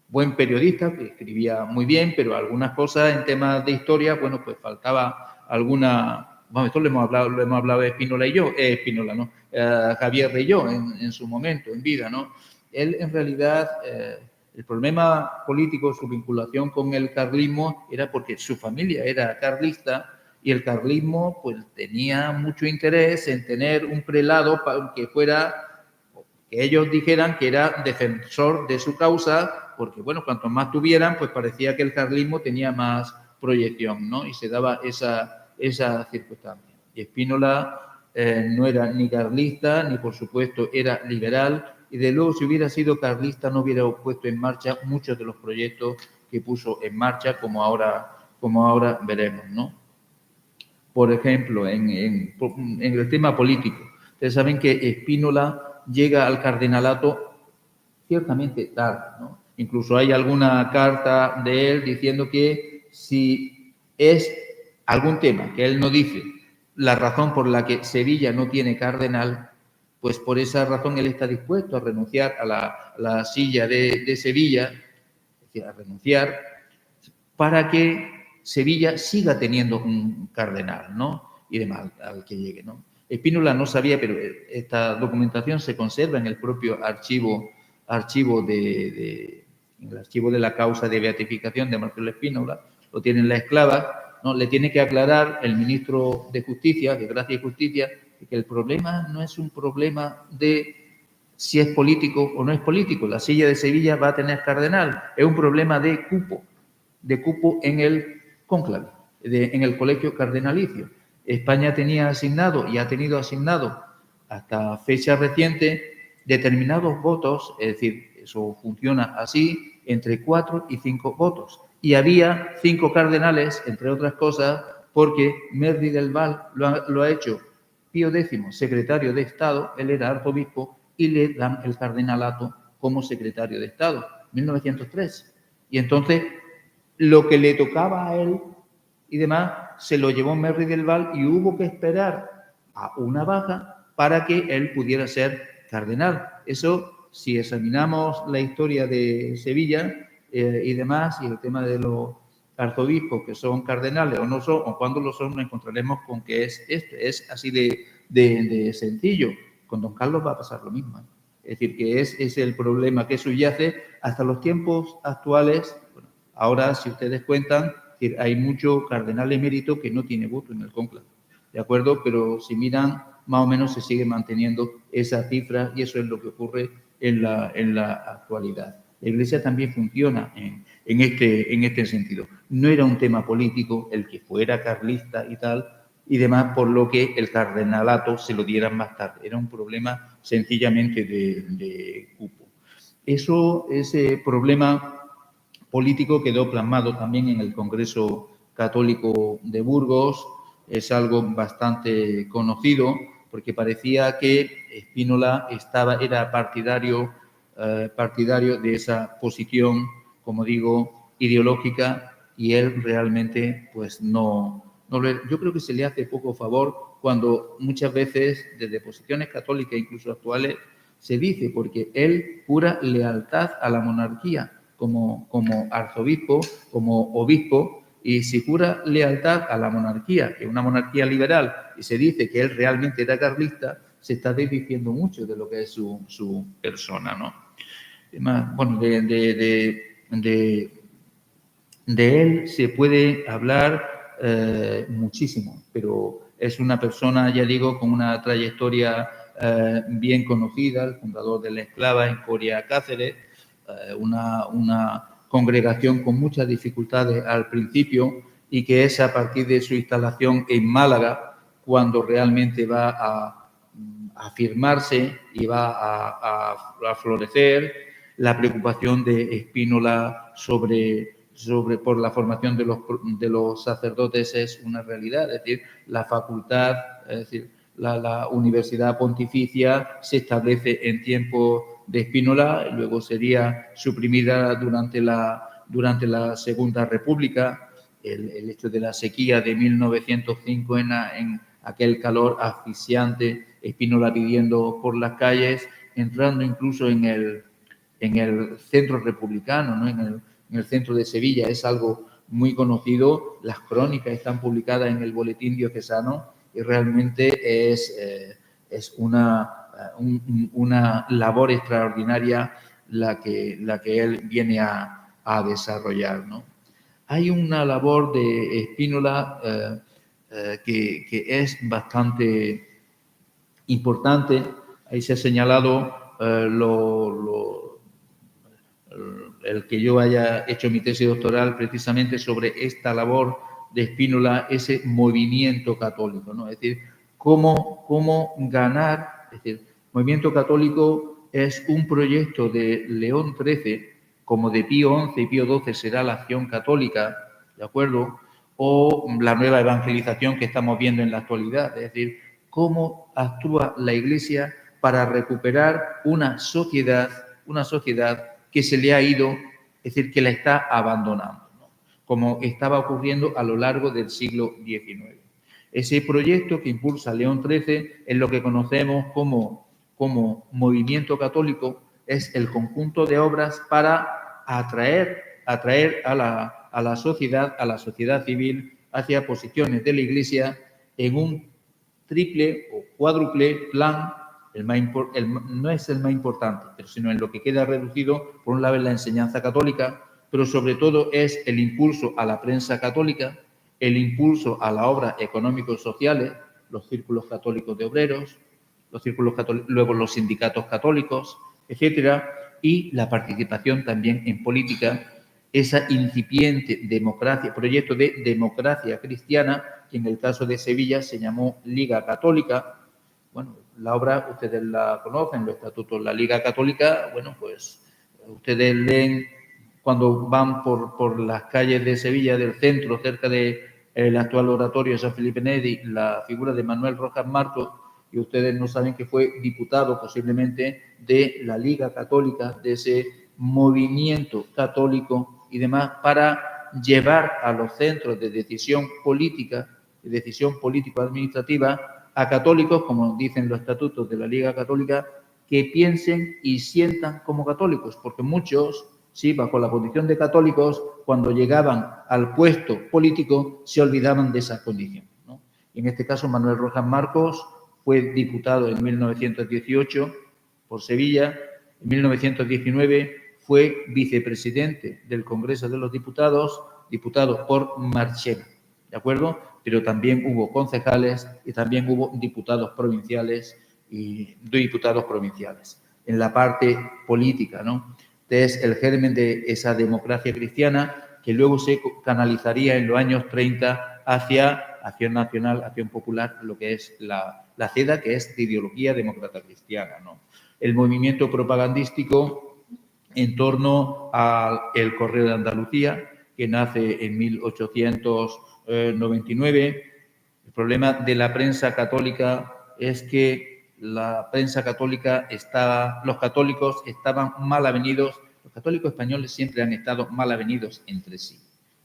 buen periodista, que escribía muy bien, pero algunas cosas en temas de historia, bueno, pues faltaba alguna. Bueno, esto lo hemos hablado de Spínola y yo, Javier y yo en su momento, en vida, ¿no? Él, en realidad, el problema político, su vinculación con el carlismo, era porque su familia era carlista y el carlismo, pues, tenía mucho interés en tener un prelado que ellos dijeran que era defensor de su causa, porque, bueno, cuanto más tuvieran, pues parecía que el carlismo tenía más proyección, ¿no? Y se daba esa circunstancia. Y Spínola no era ni carlista, ni por supuesto era liberal, y de luego si hubiera sido carlista no hubiera puesto en marcha muchos de los proyectos que puso en marcha, como ahora veremos, ¿no? Por ejemplo, en el tema político, ustedes saben que Spínola llega al cardenalato ciertamente tarde, ¿no? Incluso hay alguna carta de él diciendo que si es algún tema que él no dice la razón por la que Sevilla no tiene cardenal, pues por esa razón él está dispuesto a renunciar a la silla de Sevilla, es decir, a renunciar para que Sevilla siga teniendo un cardenal, ¿no? y demás al que llegue, ¿no? Spínola no sabía, pero esta documentación se conserva en el propio archivo en el archivo de la causa de beatificación de Marcelo Spínola, lo tiene la esclava, ¿no? Le tiene que aclarar el ministro de Justicia, de Gracia y Justicia, que el problema no es un problema de si es político o no es político. La silla de Sevilla va a tener cardenal. Es un problema de cupo en el cónclave, en el colegio cardenalicio. España tenía asignado y ha tenido asignado hasta fecha reciente determinados votos, es decir, eso funciona así, entre 4 y 5 votos. Y había 5 cardenales, entre otras cosas, porque Merri del Val lo ha hecho Pío X, secretario de Estado, él era arzobispo, y le dan el cardenalato como secretario de Estado, 1903. Y entonces, lo que le tocaba a él y demás, se lo llevó Merri del Val y hubo que esperar a una baja para que él pudiera ser cardenal. Eso, si examinamos la historia de Sevilla y demás, y el tema de los arzobispos que son cardenales o no son, o cuando lo son, nos encontraremos con que es así de sencillo. Con don Carlos va a pasar lo mismo. Es decir, que es el problema que subyace hasta los tiempos actuales. Bueno, ahora, si ustedes cuentan, hay mucho cardenal emérito que no tiene voto en el cónclave, ¿de acuerdo? Pero si miran, más o menos se sigue manteniendo esa cifra y eso es lo que ocurre en la actualidad. La Iglesia también funciona en este sentido. No era un tema político el que fuera carlista y tal, y demás, por lo que el cardenalato se lo dieran más tarde. Era un problema sencillamente de cupo. Ese problema político quedó plasmado también en el Congreso Católico de Burgos, es algo bastante conocido, porque parecía que Spínola era partidario de esa posición, como digo, ideológica, y él realmente pues yo creo que se le hace poco favor cuando muchas veces desde posiciones católicas, incluso actuales, se dice, porque él jura lealtad a la monarquía como arzobispo, como obispo, y si jura lealtad a la monarquía, que es una monarquía liberal, y se dice que él realmente era carlista, se está desdiciendo mucho de lo que es su persona, ¿no? Además, bueno, de él se puede hablar muchísimo, pero es una persona, ya digo, con una trayectoria bien conocida, el fundador de la Esclava en Coria Cáceres, una congregación con muchas dificultades al principio y que es a partir de su instalación en Málaga cuando realmente va a afirmarse y va a florecer la preocupación de Spínola por la formación de los sacerdotes es una realidad, es decir, la facultad, es decir, la Universidad Pontificia se establece en tiempo de Spínola, luego sería suprimida durante la Segunda República, el hecho de la sequía de 1905 en aquel calor asfixiante, Spínola pidiendo por las calles, entrando incluso en el centro republicano, ¿no? en el centro de Sevilla, es algo muy conocido, las crónicas están publicadas en el Boletín Diocesano y realmente es una labor extraordinaria la que él viene a desarrollar, ¿no? Hay una labor de Spínola que es bastante importante. Ahí se ha señalado el que yo haya hecho mi tesis doctoral precisamente sobre esta labor de Spínola, ese movimiento católico, ¿no? Es decir, cómo ganar, es decir, movimiento católico es un proyecto de León XIII, como de Pío XI y Pío XII será la acción católica, ¿de acuerdo? O la nueva evangelización que estamos viendo en la actualidad, es decir, cómo actúa la Iglesia para recuperar una sociedad que se le ha ido, es decir, que la está abandonando, ¿no? Como estaba ocurriendo a lo largo del siglo XIX. Ese proyecto que impulsa León XIII es lo que conocemos como movimiento católico, es el conjunto de obras para atraer a la sociedad civil hacia posiciones de la Iglesia en un triple o cuádruple plan, no es el más importante, pero sino en lo que queda reducido, por un lado, en la enseñanza católica, pero sobre todo es el impulso a la prensa católica, el impulso a las obras económico-sociales, los círculos católicos de obreros, los círculos católicos, luego los sindicatos católicos, etcétera, y la participación también en política, esa incipiente democracia, proyecto de democracia cristiana, que en el caso de Sevilla se llamó Liga Católica. Bueno, la obra ustedes la conocen, los estatutos de la Liga Católica, bueno, pues ustedes leen cuando van por las calles de Sevilla, del centro, cerca del actual oratorio de San Felipe Neri, la figura de Manuel Rojas Marcos, y ustedes no saben que fue diputado posiblemente de la Liga Católica, de ese movimiento católico y demás, para llevar a los centros de decisión política, de decisión político-administrativa, a católicos, como dicen los estatutos de la Liga Católica, que piensen y sientan como católicos, porque muchos, sí, bajo la condición de católicos, cuando llegaban al puesto político, se olvidaban de esa condición, ¿no? Y en este caso, Manuel Rojas Marcos fue diputado en 1918 por Sevilla, en 1919 fue vicepresidente del Congreso de los Diputados, diputado por Marchena, ¿de acuerdo? Pero también hubo concejales y también hubo diputados provinciales y diputados provinciales. En la parte política, ¿no? Es el germen de esa democracia cristiana que luego se canalizaría en los años 30 hacia Acción Nacional, Acción Popular, lo que es la CEDA, que es de ideología demócrata cristiana, ¿no? El movimiento propagandístico en torno al Correo de Andalucía, que nace en 1899. El problema de la prensa católica es que la prensa católica los católicos estaban mal avenidos, los católicos españoles siempre han estado mal avenidos entre sí,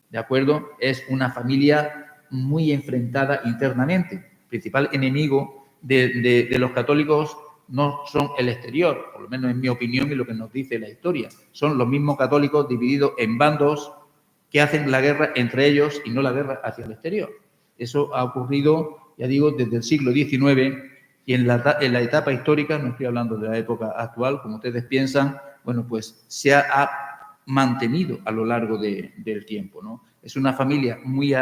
¿de acuerdo? Es una familia muy enfrentada internamente. El principal enemigo de los católicos no son el exterior, por lo menos en mi opinión y lo que nos dice la historia. Son los mismos católicos divididos en bandos que hacen la guerra entre ellos y no la guerra hacia el exterior. Eso ha ocurrido, ya digo, desde el siglo XIX y en la etapa histórica, no estoy hablando de la época actual, como ustedes piensan, bueno, pues se ha mantenido a lo largo del tiempo, ¿no? Es una familia muy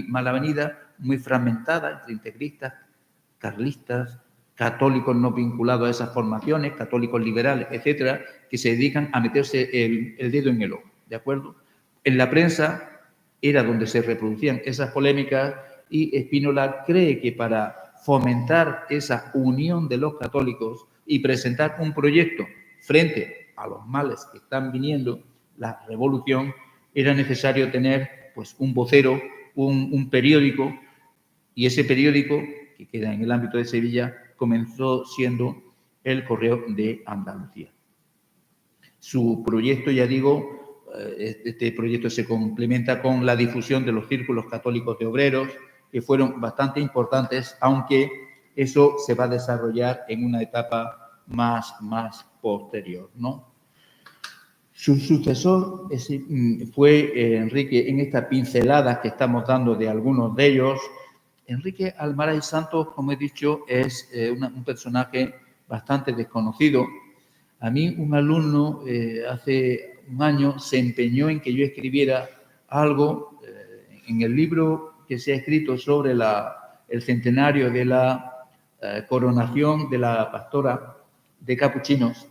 mal avenida, muy fragmentada entre integristas, carlistas, católicos no vinculados a esas formaciones, católicos liberales, etcétera, que se dedican a meterse el dedo en el ojo, ¿de acuerdo? En la prensa era donde se reproducían esas polémicas y Spínola cree que para fomentar esa unión de los católicos y presentar un proyecto frente a los males que están viniendo, la revolución, era necesario tener pues un vocero, un periódico, y ese periódico, que queda en el ámbito de Sevilla, comenzó siendo el Correo de Andalucía. Su proyecto, ya digo, este proyecto se complementa con la difusión de los círculos católicos de obreros, que fueron bastante importantes, aunque eso se va a desarrollar en una etapa más posterior, ¿no? Su sucesor fue Enrique, en estas pinceladas que estamos dando de algunos de ellos. Enrique Almaraz Santos, como he dicho, es un personaje bastante desconocido. A mí un alumno hace un año se empeñó en que yo escribiera algo en el libro que se ha escrito sobre el centenario de la coronación de la pastora de Capuchinos.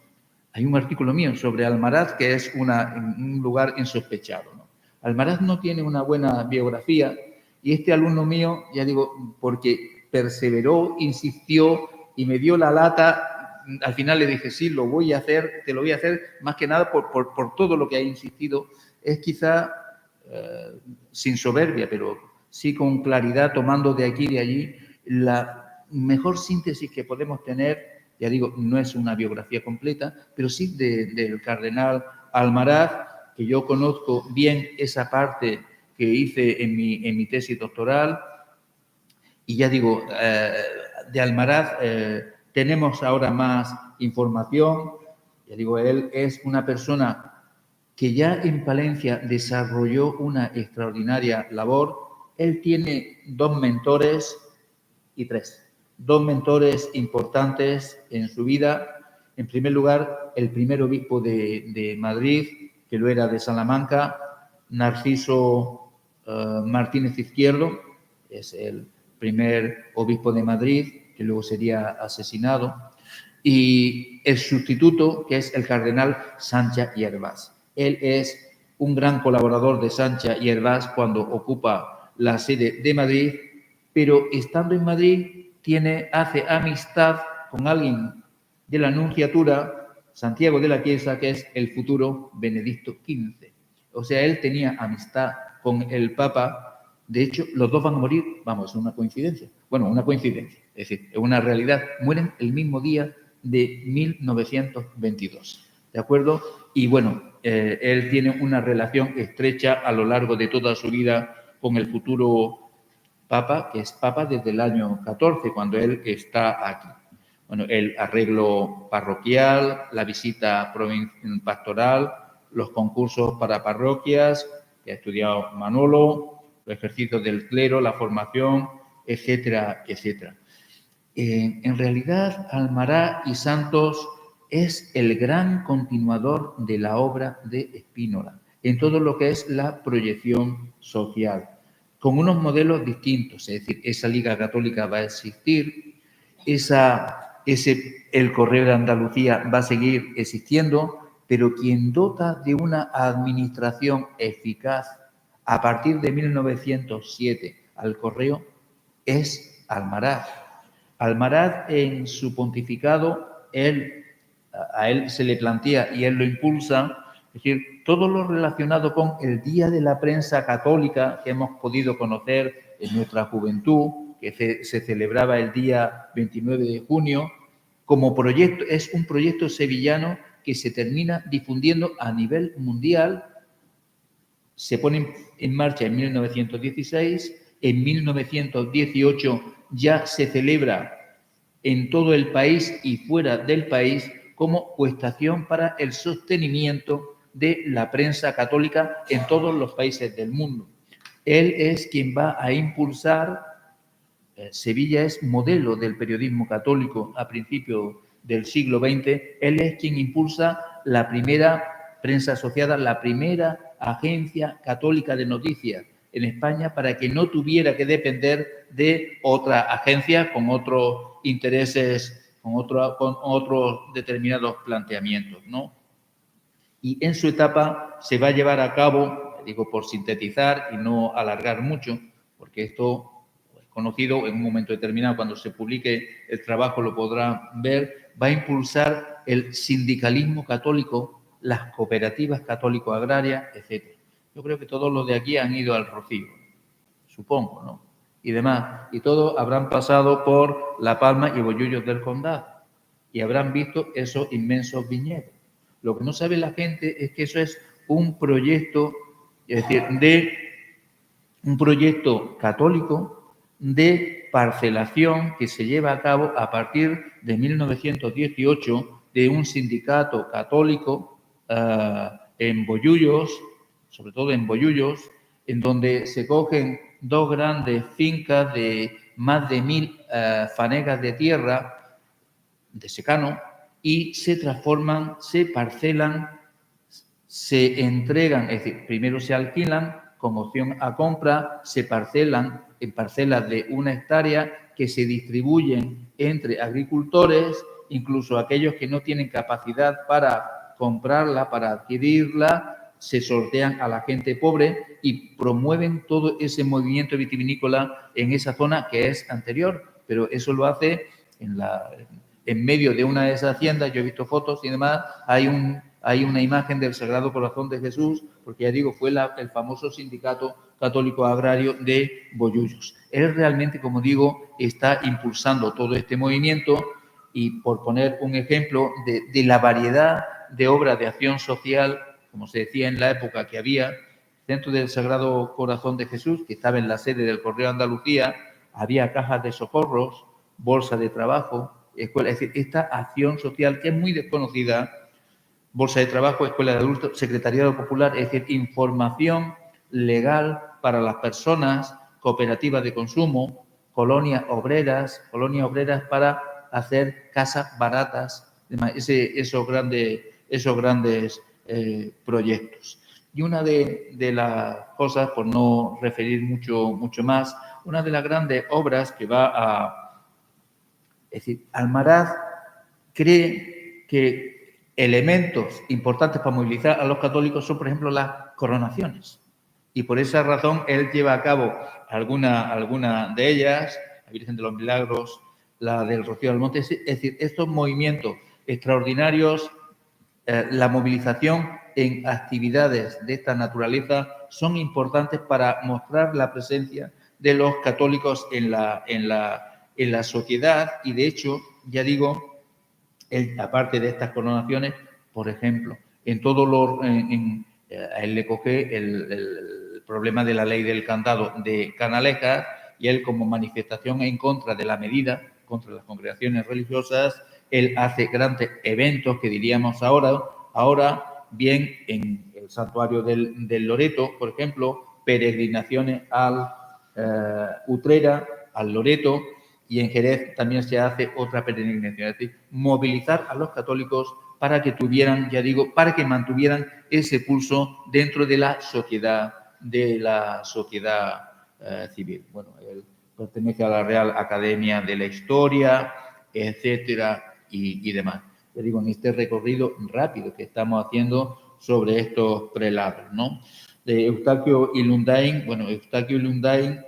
Hay un artículo mío sobre Almaraz que es un lugar insospechado, ¿no? Almaraz no tiene una buena biografía y este alumno mío, ya digo, porque perseveró, insistió y me dio la lata, al final le dije, sí, lo voy a hacer, te lo voy a hacer, más que nada por todo lo que ha insistido. Es quizá sin soberbia, pero sí con claridad, tomando de aquí y de allí la mejor síntesis que podemos tener. Ya digo, no es una biografía completa, pero sí del cardenal Almaraz, que yo conozco bien esa parte que hice en mi tesis doctoral. Y ya digo, de Almaraz tenemos ahora más información. Ya digo, él es una persona que ya en Palencia desarrolló una extraordinaria labor. Él tiene dos mentores, 2003. Dos mentores importantes en su vida. En primer lugar, el primer obispo de Madrid, que lo era de Salamanca, Narciso Martínez Izquierdo, es el primer obispo de Madrid, que luego sería asesinado, y el sustituto, que es el cardenal Sancha y Hervás. Él es un gran colaborador de Sancha y Hervás cuando ocupa la sede de Madrid, pero estando en Madrid hace amistad con alguien de la Nunciatura, Santiago de la Chiesa, que es el futuro Benedicto XV. O sea, él tenía amistad con el Papa. De hecho, los dos van a morir, vamos, es una coincidencia. Bueno, una coincidencia, es decir, es una realidad. Mueren el mismo día de 1922, ¿de acuerdo? Y bueno, él tiene una relación estrecha a lo largo de toda su vida con el futuro Papa, que es Papa desde el año 14, cuando él está aquí. Bueno, el arreglo parroquial, la visita pastoral, los concursos para parroquias que ha estudiado Manolo, los ejercicios del clero, la formación, etcétera, etcétera. En realidad, Almará y Santos es el gran continuador de la obra de Spínola en todo lo que es la proyección social, con unos modelos distintos, es decir, esa Liga Católica va a existir, el Correo de Andalucía va a seguir existiendo, pero quien dota de una administración eficaz a partir de 1907 al Correo es Almaraz. Almaraz, en su pontificado, a él se le plantea y él lo impulsa, es decir, todo lo relacionado con el Día de la Prensa Católica que hemos podido conocer en nuestra juventud, que se celebraba el día 29 de junio, como proyecto, es un proyecto sevillano que se termina difundiendo a nivel mundial. Se pone en marcha en 1916, en 1918 ya se celebra en todo el país y fuera del país como cuestación para el sostenimiento de la prensa católica en todos los países del mundo. Él es quien va a impulsar, Sevilla es modelo del periodismo católico a principios del siglo XX, él es quien impulsa la primera prensa asociada, la primera agencia católica de noticias en España para que no tuviera que depender de otra agencia con otros intereses, con otros determinados planteamientos, ¿no? Y en su etapa se va a llevar a cabo, digo por sintetizar y no alargar mucho, porque esto es conocido en un momento determinado, cuando se publique el trabajo lo podrán ver, va a impulsar el sindicalismo católico, las cooperativas católico-agrarias, etc. Yo creo que todos los de aquí han ido al Rocío, supongo, ¿no? Y demás. Y todos habrán pasado por La Palma y Bollullos del Condado y habrán visto esos inmensos viñedos. Lo que no sabe la gente es que eso es un proyecto, es decir, un proyecto católico de parcelación que se lleva a cabo a partir de 1918 de un sindicato católico en Bollullos, sobre todo en Bollullos, en donde se cogen dos grandes fincas de más de 1000 fanegas de tierra de secano y se transforman, se parcelan, se entregan, es decir, primero se alquilan con opción a compra, se parcelan en parcelas de 1 hectárea que se distribuyen entre agricultores, incluso aquellos que no tienen capacidad para comprarla, para adquirirla, se sortean a la gente pobre y promueven todo ese movimiento vitivinícola en esa zona que es anterior, pero eso lo hace en medio de una de esas haciendas. Yo he visto fotos y demás, hay una imagen del Sagrado Corazón de Jesús, porque ya digo, fue el famoso sindicato católico agrario de Bollullos. Él realmente, como digo, está impulsando todo este movimiento y, por poner un ejemplo de la variedad de obras de acción social, como se decía en la época que había, dentro del Sagrado Corazón de Jesús, que estaba en la sede del Correo de Andalucía, había cajas de socorros, bolsa de trabajo, escuela, es decir, esta acción social que es muy desconocida, bolsa de trabajo, escuela de adultos, secretariado popular, es decir, información legal para las personas, cooperativas de consumo, colonias obreras para hacer casas baratas, esos grandes proyectos. Y una de las cosas, por no referir mucho más, una de las grandes obras que va a... Es decir, Almaraz cree que elementos importantes para movilizar a los católicos son, por ejemplo, las coronaciones. Y por esa razón él lleva a cabo alguna de ellas, la Virgen de los Milagros, la del Rocío del Monte, es decir, estos movimientos extraordinarios, la movilización en actividades de esta naturaleza son importantes para mostrar la presencia de los católicos en la sociedad y, de hecho, ya digo, aparte de estas coronaciones, por ejemplo, en todo a él le coge el problema de la ley del candado de Canalejas y él, como manifestación en contra de la medida, contra las congregaciones religiosas, él hace grandes eventos que diríamos ahora bien en el santuario del Loreto, por ejemplo, peregrinaciones al Utrera, al Loreto, y en Jerez también se hace otra peregrinación, es decir, movilizar a los católicos para que tuvieran, ya digo, para que mantuvieran ese pulso dentro de la sociedad civil. Bueno, él pertenece a la Real Academia de la Historia, etcétera, y demás. Ya digo, en este recorrido rápido que estamos haciendo sobre estos prelados, ¿no? De Eustaquio y Lundain, bueno, Eustaquio y Lundain,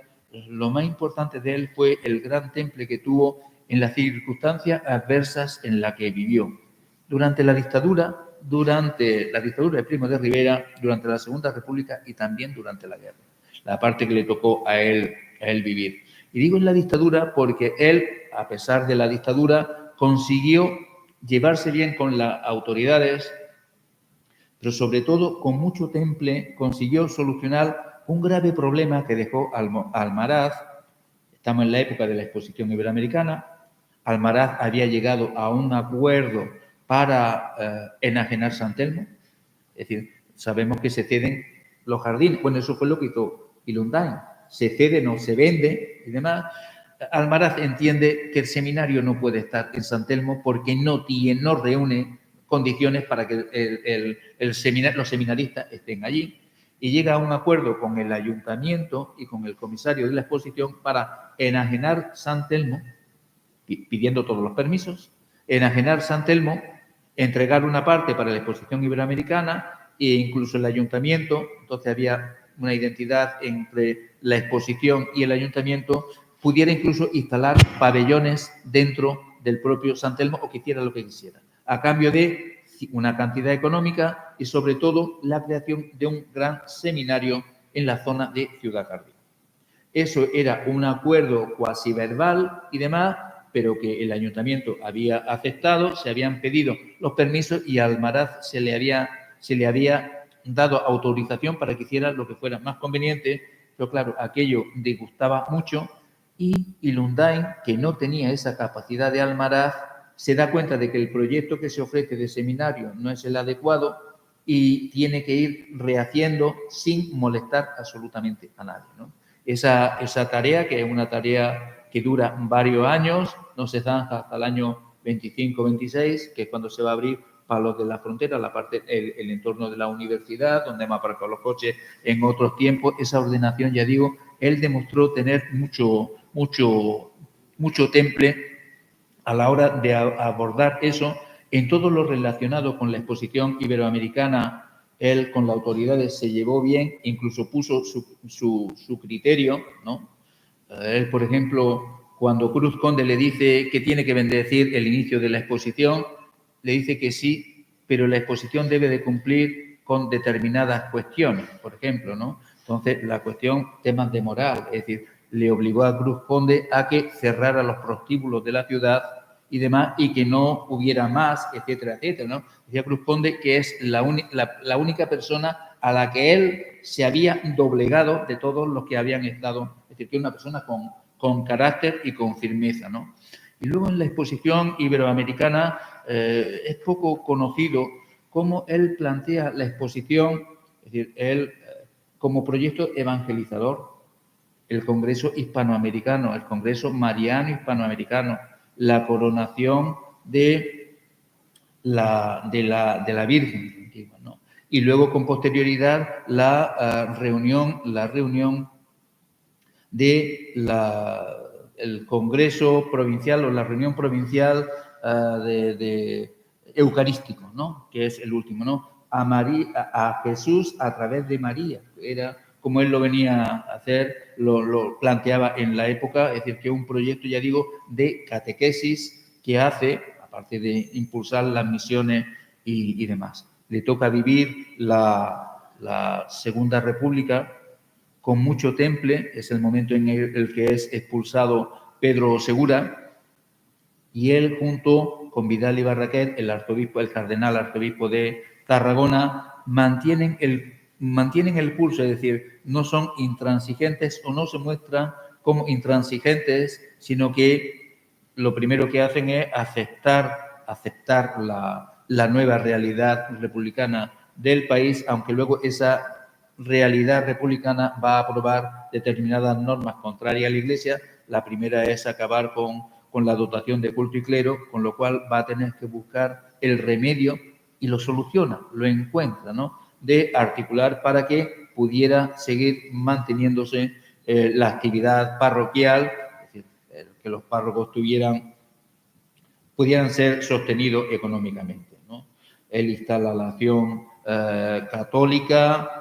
lo más importante de él fue el gran temple que tuvo en las circunstancias adversas en las que vivió. Durante la dictadura de Primo de Rivera, durante la Segunda República y también durante la guerra. La parte que le tocó a él vivir. Y digo en la dictadura porque él, a pesar de la dictadura, consiguió llevarse bien con las autoridades, pero sobre todo con mucho temple consiguió solucionar un grave problema que dejó Almaraz. Estamos en la época de la Exposición Iberoamericana. Almaraz había llegado a un acuerdo para enajenar San Telmo. Es decir, sabemos que se ceden los jardines. Bueno, eso fue lo que hizo Ilundain. Se cede, no se vende y demás. Almaraz entiende que el seminario no puede estar en San Telmo porque no reúne condiciones para que los seminaristas estén allí, y llega a un acuerdo con el ayuntamiento y con el comisario de la exposición para enajenar San Telmo, pidiendo todos los permisos, enajenar San Telmo, entregar una parte para la exposición iberoamericana e incluso el ayuntamiento. Entonces había una identidad entre la exposición y el ayuntamiento, pudiera incluso instalar pabellones dentro del propio San Telmo o que hiciera lo que quisiera, a cambio de una cantidad económica y, sobre todo, la creación de un gran seminario en la zona de Ciudad Jardín. Eso era un acuerdo cuasi verbal y demás, pero que el ayuntamiento había aceptado, se habían pedido los permisos y a Almaraz se le había dado autorización para que hiciera lo que fuera más conveniente, pero claro, aquello disgustaba mucho y Ilundain, que no tenía esa capacidad de Almaraz, se da cuenta de que el proyecto que se ofrece de seminario no es el adecuado y tiene que ir rehaciendo sin molestar absolutamente a nadie, ¿no? Esa tarea, que es una tarea que dura varios años, no se zanja hasta el año 25-26, que es cuando se va a abrir para los de la frontera, el entorno de la universidad, donde hemos aparcado los coches en otros tiempos. Esa ordenación, ya digo, él demostró tener mucho temple a la hora de abordar eso. En todo lo relacionado con la exposición iberoamericana, él con las autoridades se llevó bien, incluso puso su criterio, ¿no? Él, por ejemplo, cuando Cruz Conde le dice que tiene que bendecir el inicio de la exposición, le dice que sí, pero la exposición debe de cumplir con determinadas cuestiones, por ejemplo, ¿no? Entonces, la cuestión, temas de moral, es decir, le obligó a Cruz Conde a que cerrara los prostíbulos de la ciudad y demás, y que no hubiera más, etcétera, etcétera, ¿no? Decía Cruz Conde que es la única persona a la que él se había doblegado de todos los que habían estado, es decir, que una persona con carácter y con firmeza, ¿no? Y luego en la exposición iberoamericana es poco conocido cómo él plantea la exposición, es decir, él como proyecto evangelizador. el Congreso Hispanoamericano, el Congreso Mariano Hispanoamericano, la coronación de la Virgen, ¿no? Y luego, con posterioridad, la reunión el Congreso Provincial o la reunión provincial de eucarístico, ¿no? Que es el último, ¿no? A Jesús a través de María. Era como él lo venía a hacer, lo planteaba en la época, es decir, que es un proyecto, ya digo, de catequesis que hace, aparte de impulsar las misiones y demás. Le toca vivir la Segunda República con mucho temple, es el momento en el que es expulsado Pedro Segura, y él, junto con Vidal y Barraquer, el cardenal arzobispo de Tarragona, mantienen el pulso, es decir, no son intransigentes o no se muestran como intransigentes, sino que lo primero que hacen es aceptar la nueva realidad republicana del país, aunque luego esa realidad republicana va a aprobar determinadas normas contrarias a la Iglesia. La primera es acabar con la dotación de culto y clero, con lo cual va a tener que buscar el remedio y lo soluciona, lo encuentra, ¿no? De articular para que pudiera seguir manteniéndose la actividad parroquial, es decir, que los párrocos pudieran ser sostenidos económicamente, ¿no? Él instala la acción católica,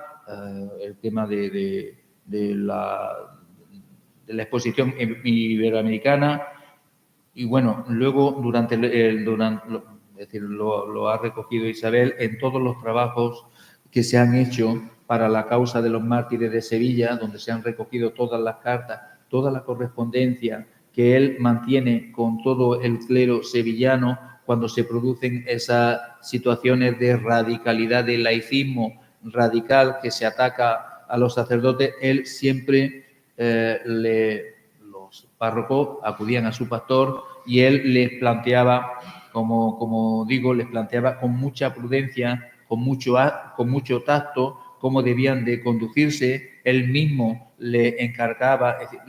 el tema de la exposición iberoamericana, y bueno, luego es decir, lo ha recogido Isabel en todos los trabajos que se han hecho para la causa de los mártires de Sevilla, donde se han recogido todas las cartas, toda la correspondencia que él mantiene con todo el clero sevillano cuando se producen esas situaciones de radicalidad, de laicismo radical que se ataca a los sacerdotes. Él siempre los párrocos acudían a su pastor y él les planteaba, como digo, les planteaba con mucha prudencia, con mucho tacto, cómo debían de conducirse. Él mismo le encargaba, es decir,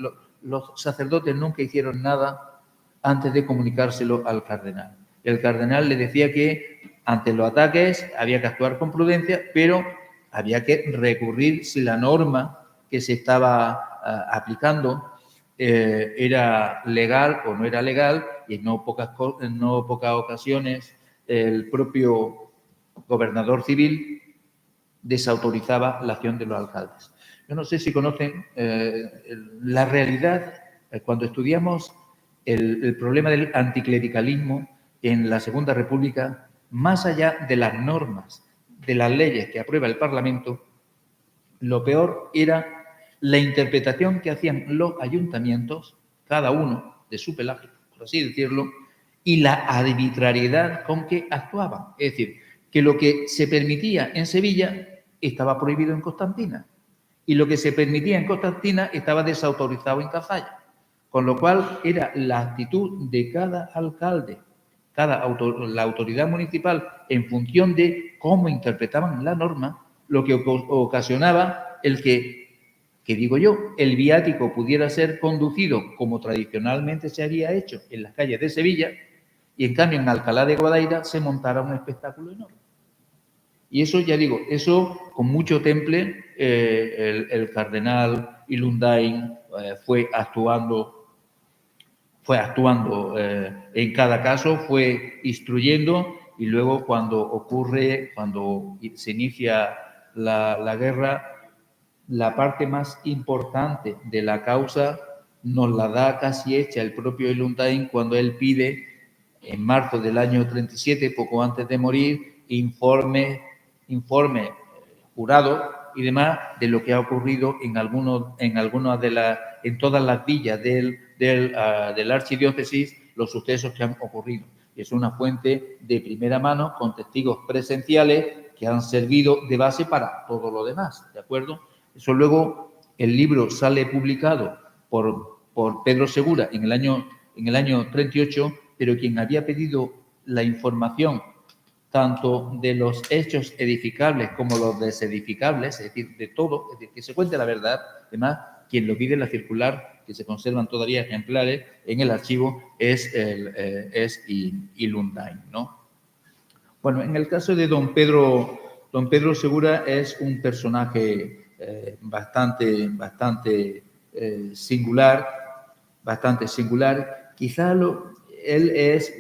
los sacerdotes nunca hicieron nada antes de comunicárselo al cardenal. El cardenal le decía que ante los ataques había que actuar con prudencia, pero había que recurrir si la norma que se estaba aplicando era legal o no era legal, y en no pocas ocasiones el propio gobernador civil desautorizaba la acción de los alcaldes. Yo no sé si conocen la realidad cuando estudiamos el problema del anticlericalismo en la Segunda República, más allá de las normas, de las leyes que aprueba el Parlamento. Lo peor era la interpretación que hacían los ayuntamientos, cada uno de su pelaje, por así decirlo, y la arbitrariedad con que actuaban. Es decir, que lo que se permitía en Sevilla estaba prohibido en Constantina, y lo que se permitía en Constantina estaba desautorizado en Cazalla. Con lo cual era la actitud de cada alcalde, la autoridad municipal, en función de cómo interpretaban la norma, lo que ocasionaba el que digo yo, el viático pudiera ser conducido como tradicionalmente se había hecho en las calles de Sevilla, y en cambio en Alcalá de Guadaira se montara un espectáculo enorme. Y eso, ya digo, eso con mucho temple, el cardenal Ilundain fue actuando en cada caso, fue instruyendo, y luego cuando se inicia la guerra, la parte más importante de la causa nos la da casi hecha el propio Ilundain cuando él pide, en marzo del año 37, poco antes de morir, informe jurado y demás de lo que ha ocurrido en todas las villas del archidiócesis, los sucesos que han ocurrido. Es una fuente de primera mano con testigos presenciales que han servido de base para todo lo demás, ¿de acuerdo? Eso luego, el libro sale publicado por Pedro Segura en el año 38, pero quien había pedido la información tanto de los hechos edificables como los desedificables, es decir, de todo, es decir, que se cuente la verdad, además, quien lo pide en la circular, que se conservan todavía ejemplares en el archivo, es Ilundain, ¿no? Bueno, en el caso de don Pedro Segura es un personaje bastante singular. Quizá él es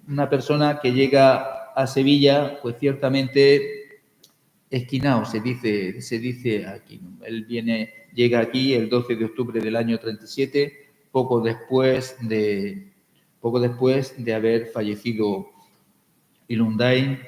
una persona que llega a Sevilla, pues ciertamente esquinado, se dice aquí. Él llega aquí el 12 de octubre del año 37, poco después de haber fallecido Ilundain.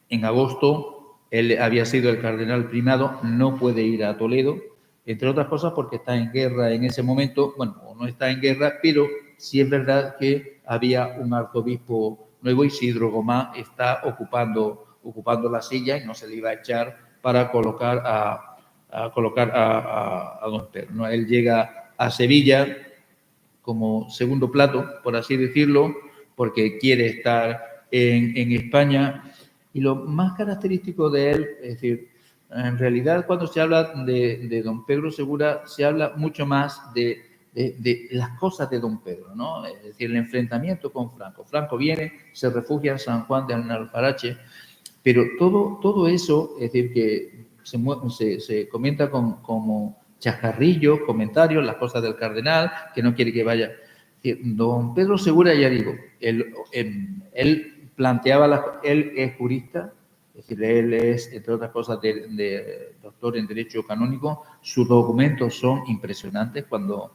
En agosto, él había sido el cardenal primado, no puede ir a Toledo, entre otras cosas porque está en guerra en ese momento. Bueno, no está en guerra, pero sí es verdad que había un arzobispo nuevo, Isidro Gomá, está ocupando la silla y no se le iba a echar para colocar a don Pedro, ¿no? Él llega a Sevilla como segundo plato, por así decirlo, porque quiere estar en España. Y lo más característico de él, es decir, en realidad cuando se habla de don Pedro Segura, se habla mucho más de las cosas de don Pedro, ¿no? Es decir, el enfrentamiento con Franco. Franco viene, se refugia en San Juan de Alfarache, pero todo eso, es decir, que se comenta como chascarrillos, comentarios, las cosas del cardenal, que no quiere que vaya. Don Pedro Segura, ya digo, él planteaba, él es jurista, es decir, él es, entre otras cosas, doctor en Derecho Canónico. Sus documentos son impresionantes cuando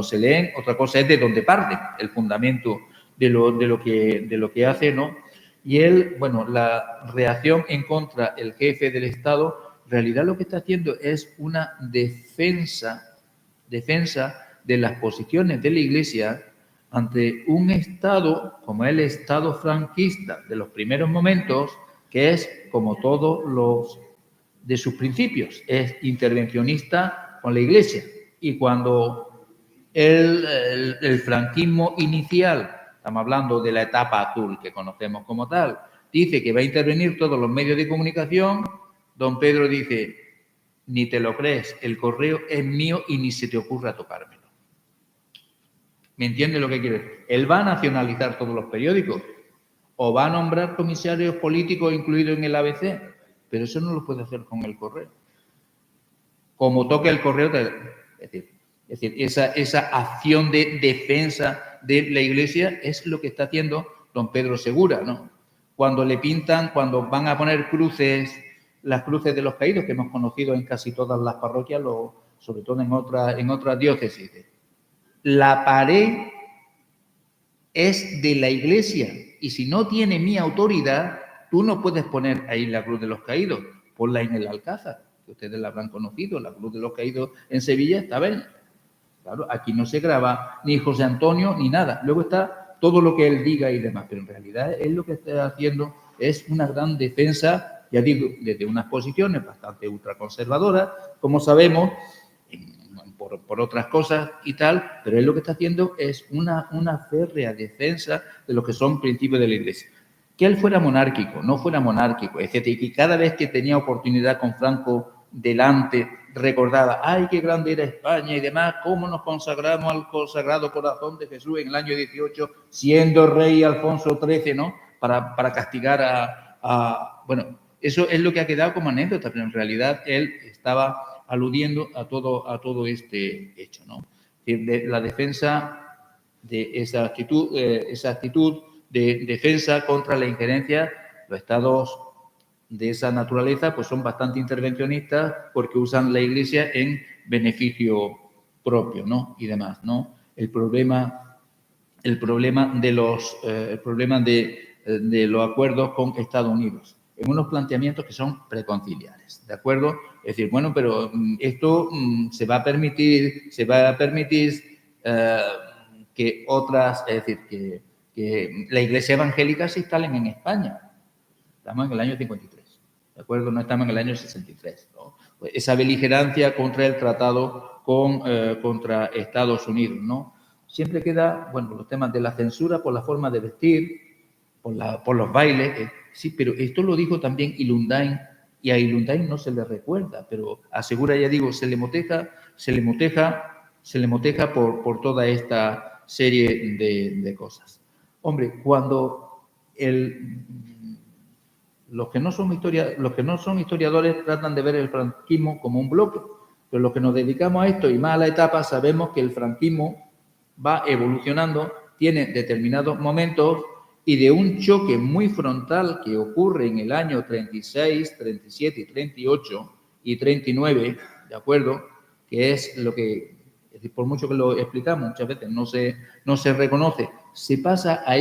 se leen. Otra cosa es de dónde parte el fundamento de lo que hace, ¿no? Y él, bueno, la reacción en contra del jefe del Estado, en realidad lo que está haciendo es una defensa de las posiciones de la Iglesia ante un Estado como el Estado franquista de los primeros momentos, que es, como todos los de sus principios, es intervencionista con la Iglesia. Y cuando el franquismo inicial, estamos hablando de la etapa azul que conocemos como tal, dice que va a intervenir todos los medios de comunicación, don Pedro dice: ni te lo crees, el correo es mío y ni se te ocurra tocármelo. ¿Me entiendes lo que quiero decir? Él va a nacionalizar todos los periódicos o va a nombrar comisarios políticos incluidos en el ABC, pero eso no lo puede hacer con el correo. Como toque el correo, es decir, esa acción de defensa de la Iglesia es lo que está haciendo don Pedro Segura, ¿no? Cuando cuando van a poner las cruces de los caídos, que hemos conocido en casi todas las parroquias, sobre todo en otras diócesis. La pared es de la Iglesia y si no tiene mi autoridad, tú no puedes poner ahí la cruz de los caídos, ponla en el Alcázar, que ustedes la habrán conocido, la cruz de los caídos en Sevilla estaba en... Claro, aquí no se graba ni José Antonio ni nada. Luego está todo lo que él diga y demás, pero en realidad él lo que está haciendo es una gran defensa, ya digo, desde unas posiciones bastante ultraconservadoras, como sabemos, por otras cosas y tal, pero él lo que está haciendo es una férrea defensa de lo que son principios de la Iglesia. Que él fuera monárquico, no fuera monárquico, etc. Y que cada vez que tenía oportunidad con Franco delante, recordaba: ¡ay, qué grande era España y demás! ¿Cómo nos consagramos al consagrado corazón de Jesús en el año 18, siendo rey Alfonso XIII, ¿no? Para castigar Bueno, eso es lo que ha quedado como anécdota, pero en realidad él estaba aludiendo a todo este hecho, ¿no? De la defensa de esa actitud de defensa contra la injerencia. Los estados de esa naturaleza pues son bastante intervencionistas porque usan la Iglesia en beneficio propio, ¿no? Y demás, ¿no? El problema de los acuerdos con Estados Unidos, en unos planteamientos que son preconciliares, ¿de acuerdo? Es decir, bueno, pero esto se va a permitir que otras, es decir, que la Iglesia evangélica se instalen en España. Estamos en el año 53, ¿de acuerdo? No estamos en el año 63, ¿no? Pues esa beligerancia contra el tratado contra Estados Unidos, ¿no? Siempre queda, bueno, los temas de la censura por la forma de vestir, por los bailes, sí, pero esto lo dijo también Ilundain, y a Ilundain no se le recuerda, pero asegura, ya digo, se le moteja se le moteja por toda esta serie de cosas. Hombre, cuando los que no son historiadores tratan de ver el franquismo como un bloque, pero los que nos dedicamos a esto y más a la etapa sabemos que el franquismo va evolucionando, tiene determinados momentos y de un choque muy frontal que ocurre en el año 36, 37 y 38 y 39, ¿de acuerdo? Que es lo que, es decir, por mucho que lo explicamos, muchas veces no se reconoce, se pasa a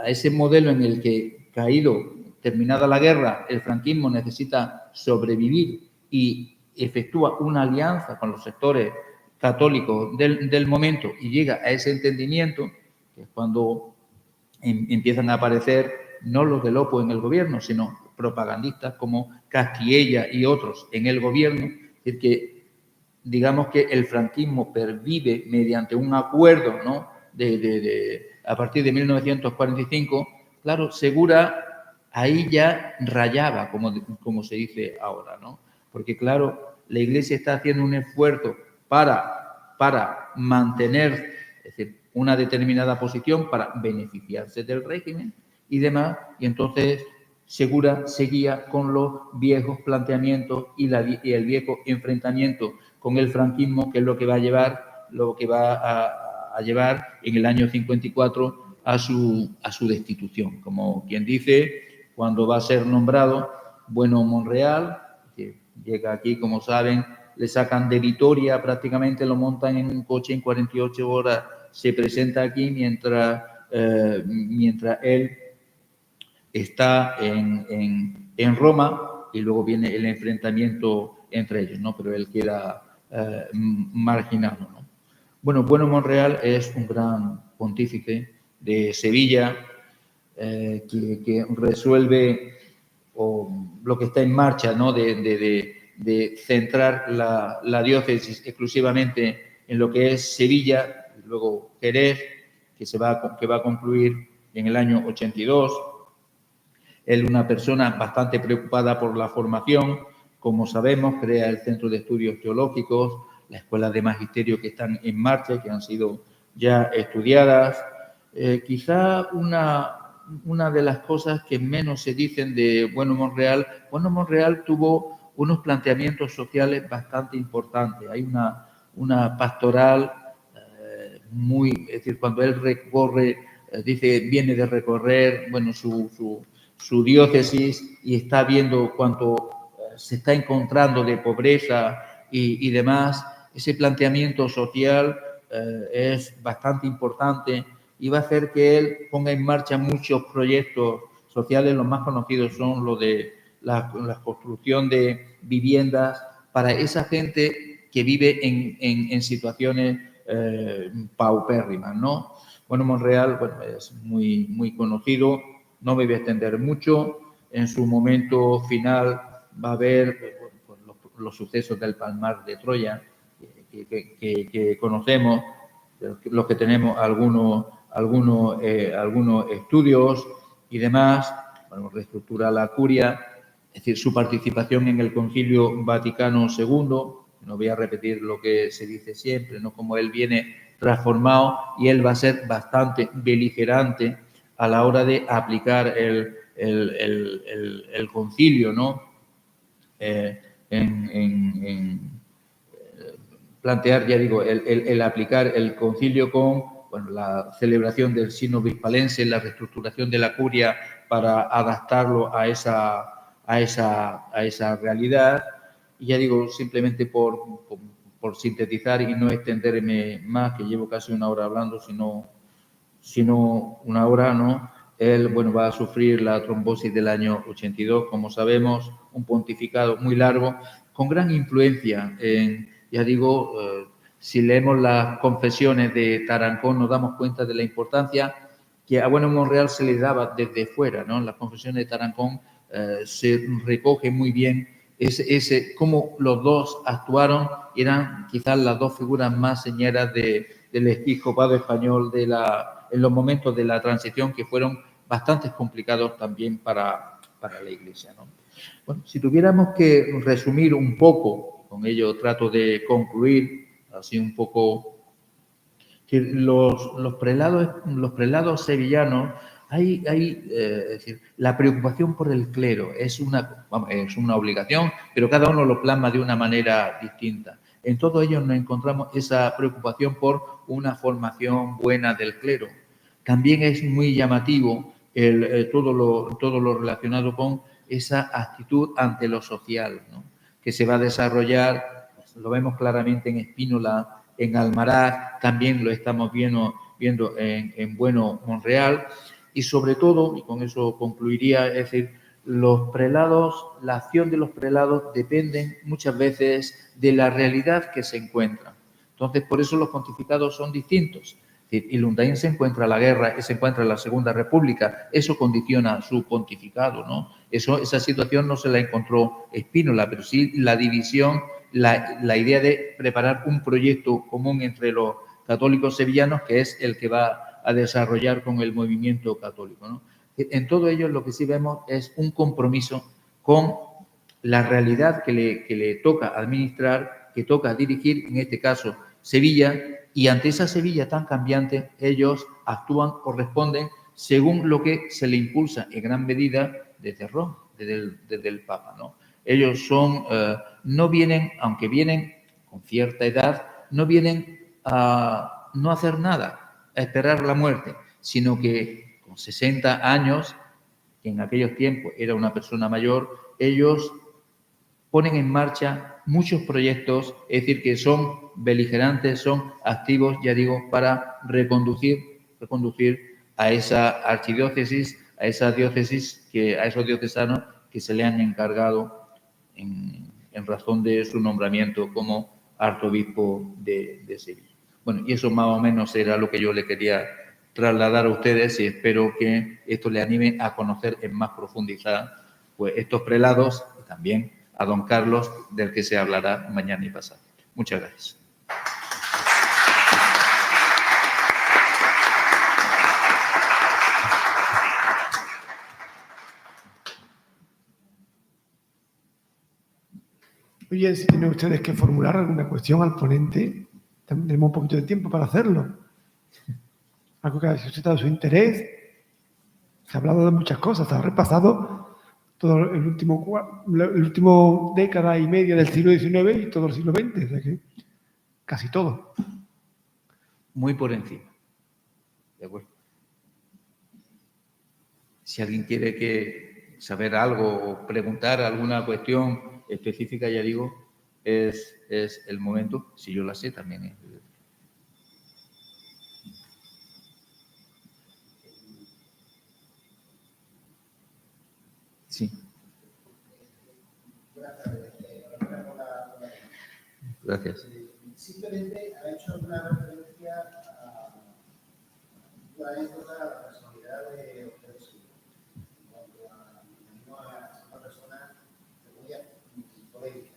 ese modelo en el que, terminada la guerra, el franquismo necesita sobrevivir y efectúa una alianza con los sectores católicos del momento y llega a ese entendimiento, que es cuando empiezan a aparecer no los del Opus en el gobierno, sino propagandistas como Castilla y otros en el gobierno, es decir, que digamos que el franquismo pervive mediante un acuerdo, ¿no? A partir de 1945, claro, Segura ahí ya rayaba, como se dice ahora, ¿no? Porque, claro, la Iglesia está haciendo un esfuerzo para mantener, es decir, una determinada posición para beneficiarse del régimen y demás, y entonces Segura seguía con los viejos planteamientos y el viejo enfrentamiento con el franquismo, que es lo que va a llevar en el año 54 a su destitución. Como quien dice, cuando va a ser nombrado Bueno Monreal, que llega aquí, como saben, le sacan de Vitoria, prácticamente lo montan en un coche en 48 horas, se presenta aquí mientras él está en Roma y luego viene el enfrentamiento entre ellos, ¿no? Pero él queda marginado, ¿no? Bueno, Monreal es un gran pontífice de Sevilla que resuelve lo que está en marcha, ¿no? De centrar la diócesis exclusivamente en lo que es Sevilla, y luego Jerez, que va a concluir en el año 82. Él, una persona bastante preocupada por la formación, como sabemos, crea el Centro de Estudios Teológicos, las escuelas de magisterio que están en marcha, que han sido ya estudiadas. Quizá una de las cosas que menos se dicen de Bueno Monreal tuvo unos planteamientos sociales bastante importantes. Hay una pastoral es decir, cuando él recorre, viene de recorrer, bueno, su diócesis y está viendo cuánto se está encontrando de pobreza y demás, ese planteamiento social es bastante importante y va a hacer que él ponga en marcha muchos proyectos sociales. Los más conocidos son los de la construcción de viviendas para esa gente que vive en situaciones paupérrimas, ¿no? Bueno, Monreal, bueno, es muy, muy conocido. No me voy a extender mucho. En su momento final va a haber los sucesos del Palmar de Troya, que conocemos, los que tenemos algunos estudios y demás. Bueno, reestructura la curia, es decir, su participación en el Concilio Vaticano II. No voy a repetir lo que se dice siempre, ¿no? Como él viene transformado y él va a ser bastante beligerante a la hora de aplicar el concilio, ¿no? Plantear, ya digo, el aplicar el concilio con, bueno, la celebración del Sínodo Bispalense, la reestructuración de la curia para adaptarlo a esa realidad. Y ya digo, simplemente por sintetizar y no extenderme más, que llevo casi una hora hablando, sino una hora, ¿no? Él, bueno, va a sufrir la trombosis del año 82, como sabemos, un pontificado muy largo, con gran influencia ya digo, si leemos las confesiones de Tarancón nos damos cuenta de la importancia que a Bueno Monreal se le daba desde fuera, ¿no? En las confesiones de Tarancón se recoge muy bien cómo los dos actuaron, eran quizás las dos figuras más señeras del episcopado español en los momentos de la transición, que fueron bastante complicados también para la Iglesia, ¿no? Bueno, si tuviéramos que resumir un poco con ello trato de concluir, así un poco, que los prelados sevillanos, es decir, la preocupación por el clero es una obligación, pero cada uno lo plasma de una manera distinta. En todos ellos nos encontramos esa preocupación por una formación buena del clero. También es muy llamativo todo lo relacionado con esa actitud ante lo social, ¿no?, que se va a desarrollar, lo vemos claramente en Espínola, en Almaraz, también lo estamos viendo en Bueno Monreal, y sobre todo, y con eso concluiría, es decir, los prelados, la acción de los prelados dependen muchas veces de la realidad que se encuentran. Entonces, por eso los pontificados son distintos. Y Lundain se encuentra la guerra, se encuentra la Segunda República, eso condiciona su pontificado, ¿no? Esa situación no se la encontró Espínola, pero sí la división, la idea de preparar un proyecto común entre los católicos sevillanos, que es el que va a desarrollar con el movimiento católico, ¿no? En todo ello lo que sí vemos es un compromiso con la realidad que le toca administrar, que toca dirigir, en este caso Sevilla, y ante esa Sevilla tan cambiante, ellos actúan o responden según lo que se le impulsa en gran medida desde Roma, desde el Papa, ¿no? Ellos no vienen, aunque vienen con cierta edad, no vienen a no hacer nada, a esperar la muerte, sino que con 60 años, que en aquellos tiempos era una persona mayor, ellos ponen en marcha muchos proyectos, es decir, que son beligerantes, son activos, ya digo, para reconducir a esa archidiócesis, a esos diocesanos que se le han encargado en razón de su nombramiento como arzobispo de Sevilla. Bueno, y eso más o menos era lo que yo le quería trasladar a ustedes, y espero que esto le anime a conocer en más profundidad pues estos prelados y también a don Carlos, del que se hablará mañana y pasado. Muchas gracias. Oye, si tienen ustedes que formular alguna cuestión al ponente, también tenemos un poquito de tiempo para hacerlo. Algo que ha suscitado su interés. Se ha hablado de muchas cosas, se ha repasado todo el último década y media del siglo XIX y todo el siglo XX, o sea que casi todo. Muy por encima. De acuerdo. Si alguien quiere saber algo o preguntar alguna cuestión específica, ya digo, es el momento. Si yo la sé, también es. Sí. Gracias. Simplemente ha hecho una referencia a la personalidad de Jesús. En cuanto a una persona muy polémica.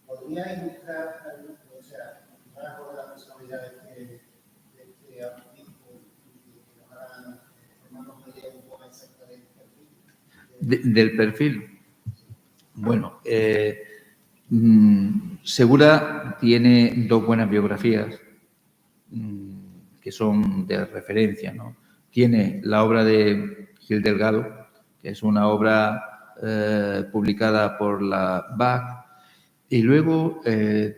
¿Podría ilustrar algo de la personalidad de este artista que nos haga formarnos una idea un poco exacta del perfil? Del perfil. Bueno, Segura tiene dos buenas biografías que son de referencia, ¿no? Tiene la obra de Gil Delgado, que es una obra publicada por la BAC, y luego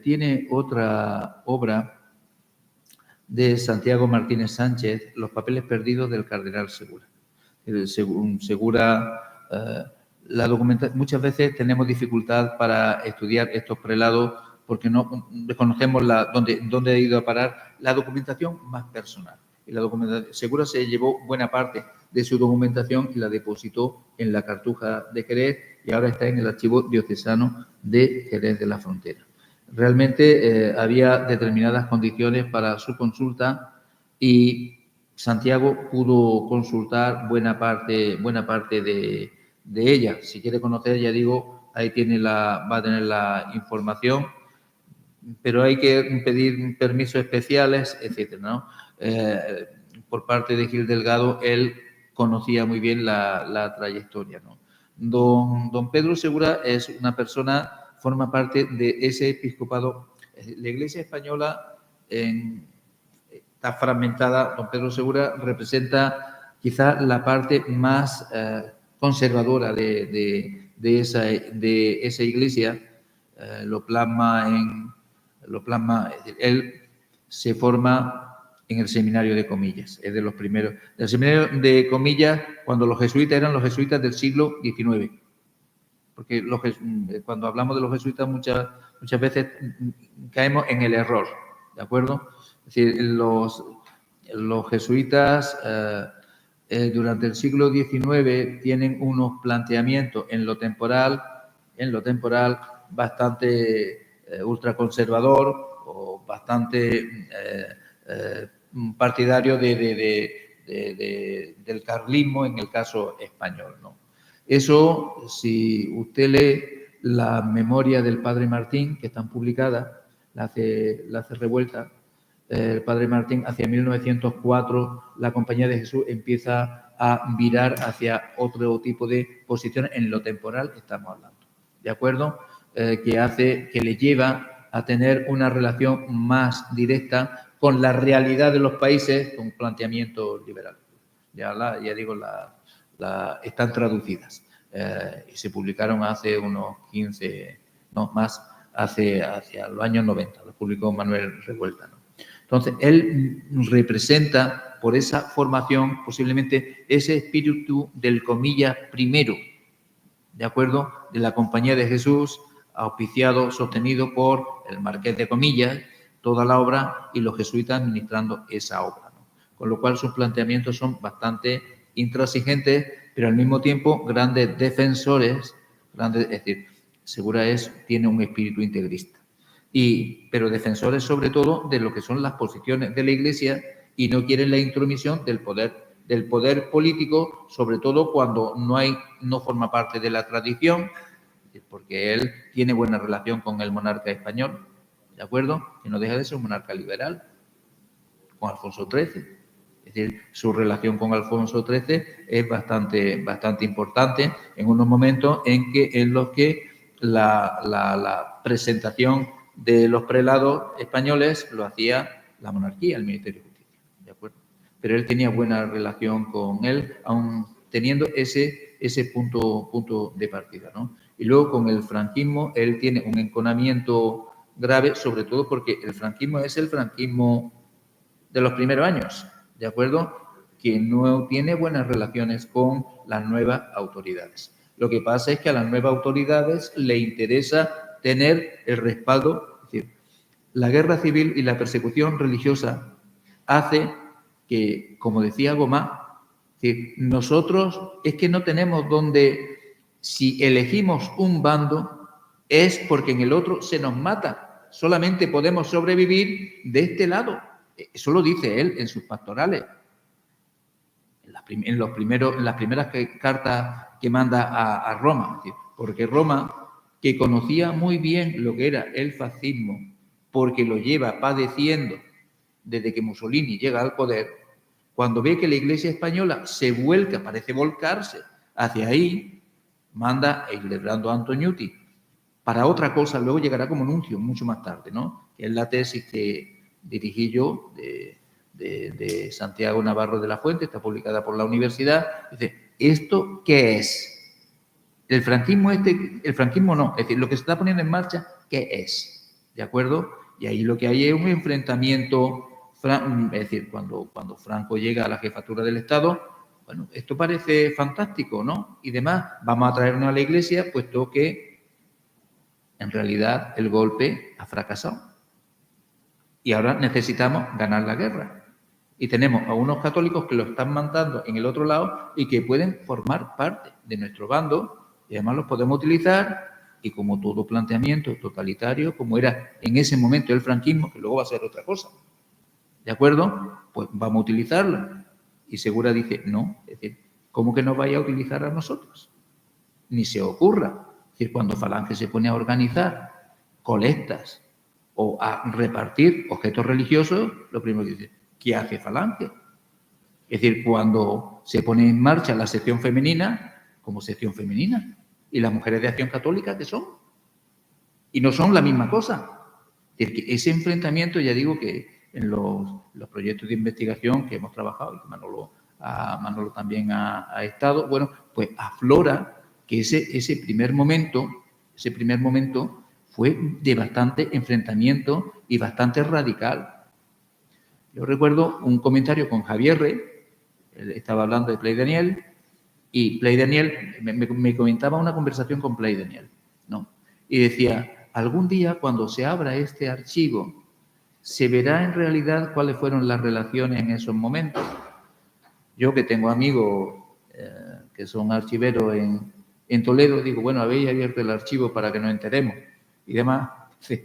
tiene otra obra de Santiago Martínez Sánchez, Los papeles perdidos del cardenal Segura. Segura, la documentación, muchas veces tenemos dificultad para estudiar estos prelados porque no desconocemos dónde ha ido a parar la documentación más personal. Y la documentación, Segura se llevó buena parte de su documentación y la depositó en la Cartuja de Jerez y ahora está en el Archivo Diocesano de Jerez de la Frontera. Realmente había determinadas condiciones para su consulta y Santiago pudo consultar buena parte de ella. Si quiere conocer, ya digo, ahí va a tener la información, pero hay que pedir permisos especiales, etcétera, ¿no? Por parte de Gil Delgado, él conocía muy bien la trayectoria, ¿no? Don Pedro Segura es una persona forma parte de ese episcopado. La Iglesia española está fragmentada. Don Pedro Segura representa quizá la parte más conservadora de esa Iglesia. Lo plasma, es decir, él se forma en el seminario de Comillas, es de los primeros. El seminario de Comillas, cuando los jesuitas eran los jesuitas del siglo XIX. Porque cuando hablamos de los jesuitas muchas veces caemos en el error, ¿de acuerdo? Es decir, los jesuitas durante el siglo XIX tienen unos planteamientos en lo temporal bastante ultraconservador o bastante partidario del carlismo en el caso español, ¿no? Eso, si usted lee la memoria del Padre Martín, que están publicadas, la hace Revuelta, el Padre Martín, hacia 1904, la Compañía de Jesús empieza a virar hacia otro tipo de posiciones en lo temporal que estamos hablando, ¿de acuerdo? Que le lleva a tener una relación más directa con la realidad de los países, con planteamientos liberales. Ya digo, están traducidas y se publicaron hace unos 15, no más, hacia los años 90, lo publicó Manuel Revuelta, ¿no? Entonces, él representa, por esa formación, posiblemente ese espíritu del Comillas primero, ¿de acuerdo? De la Compañía de Jesús, auspiciado, sostenido por el Marqués de Comillas, toda la obra, y los jesuitas administrando esa obra, ¿no? Con lo cual sus planteamientos son bastante intransigentes, pero al mismo tiempo grandes defensores, es decir, Segura tiene un espíritu integrista, pero defensores sobre todo de lo que son las posiciones de la Iglesia, y no quieren la intromisión del poder político, sobre todo cuando no forma parte de la tradición, porque él tiene buena relación con el monarca español, ¿de acuerdo? Que no deja de ser un monarca liberal, con Alfonso XIII. Es decir, su relación con Alfonso XIII es bastante importante en unos momentos en los que la presentación de los prelados españoles lo hacía la monarquía, el Ministerio de Justicia, ¿de acuerdo? Pero él tenía buena relación con él, aun teniendo ese punto de partida, ¿no? Y luego con el franquismo él tiene un enconamiento grave, sobre todo porque el franquismo es el franquismo de los primeros años, ¿de acuerdo? Que no tiene buenas relaciones con las nuevas autoridades. Lo que pasa es que a las nuevas autoridades le interesa tener el respaldo. Es decir, la guerra civil y la persecución religiosa hace que, como decía Gomá, que nosotros es que no tenemos donde, si elegimos un bando, es porque en el otro se nos mata. Solamente podemos sobrevivir de este lado. Eso lo dice él en sus pastorales. En las primeras cartas que manda a Roma. Porque Roma, que conocía muy bien lo que era el fascismo, porque lo lleva padeciendo desde que Mussolini llega al poder, cuando ve que la Iglesia española se vuelca, parece volcarse hacia ahí, manda a Ildebrando Antoniuti para otra cosa. Luego llegará como nuncio mucho más tarde, ¿no? Que es la tesis que dirigí yo de Santiago Navarro de la Fuente, está publicada por la universidad. Dice, ¿esto qué es? El franquismo no, es decir, lo que se está poniendo en marcha, ¿qué es? ¿De acuerdo? Y ahí lo que hay es un enfrentamiento, es decir, cuando Franco llega a la jefatura del Estado, bueno, esto parece fantástico, ¿no? Y demás, vamos a traernos a la Iglesia, puesto que en realidad el golpe ha fracasado. Y ahora necesitamos ganar la guerra. Y tenemos a unos católicos que lo están mandando en el otro lado y que pueden formar parte de nuestro bando, y además los podemos utilizar, y como todo planteamiento totalitario, como era en ese momento el franquismo, que luego va a ser otra cosa, ¿de acuerdo? Pues vamos a utilizarlo. Y Segura dice, no, es decir, ¿cómo que no vaya a utilizar a nosotros? Ni se ocurra. Es decir, cuando Falange se pone a organizar colectas o a repartir objetos religiosos, lo primero que dice, ¿qué hace Falange? Es decir, cuando se pone en marcha la sección femenina, como sección femenina, y las mujeres de Acción Católica, ¿qué son? Y no son la misma cosa. Es decir, que ese enfrentamiento, ya digo que en los proyectos de investigación que hemos trabajado, y que Manolo también ha estado, bueno, pues aflora que ese primer momento fue de bastante enfrentamiento y bastante radical. Yo recuerdo un comentario con Javier Rey, él estaba hablando de Play Daniel, y Play Daniel me comentaba una conversación con Play Daniel, ¿no? Y decía, algún día cuando se abra este archivo, se verá en realidad cuáles fueron las relaciones en esos momentos. Yo que tengo amigos que son archiveros en Toledo, digo, bueno, habéis abierto el archivo para que nos enteremos y demás. Sí,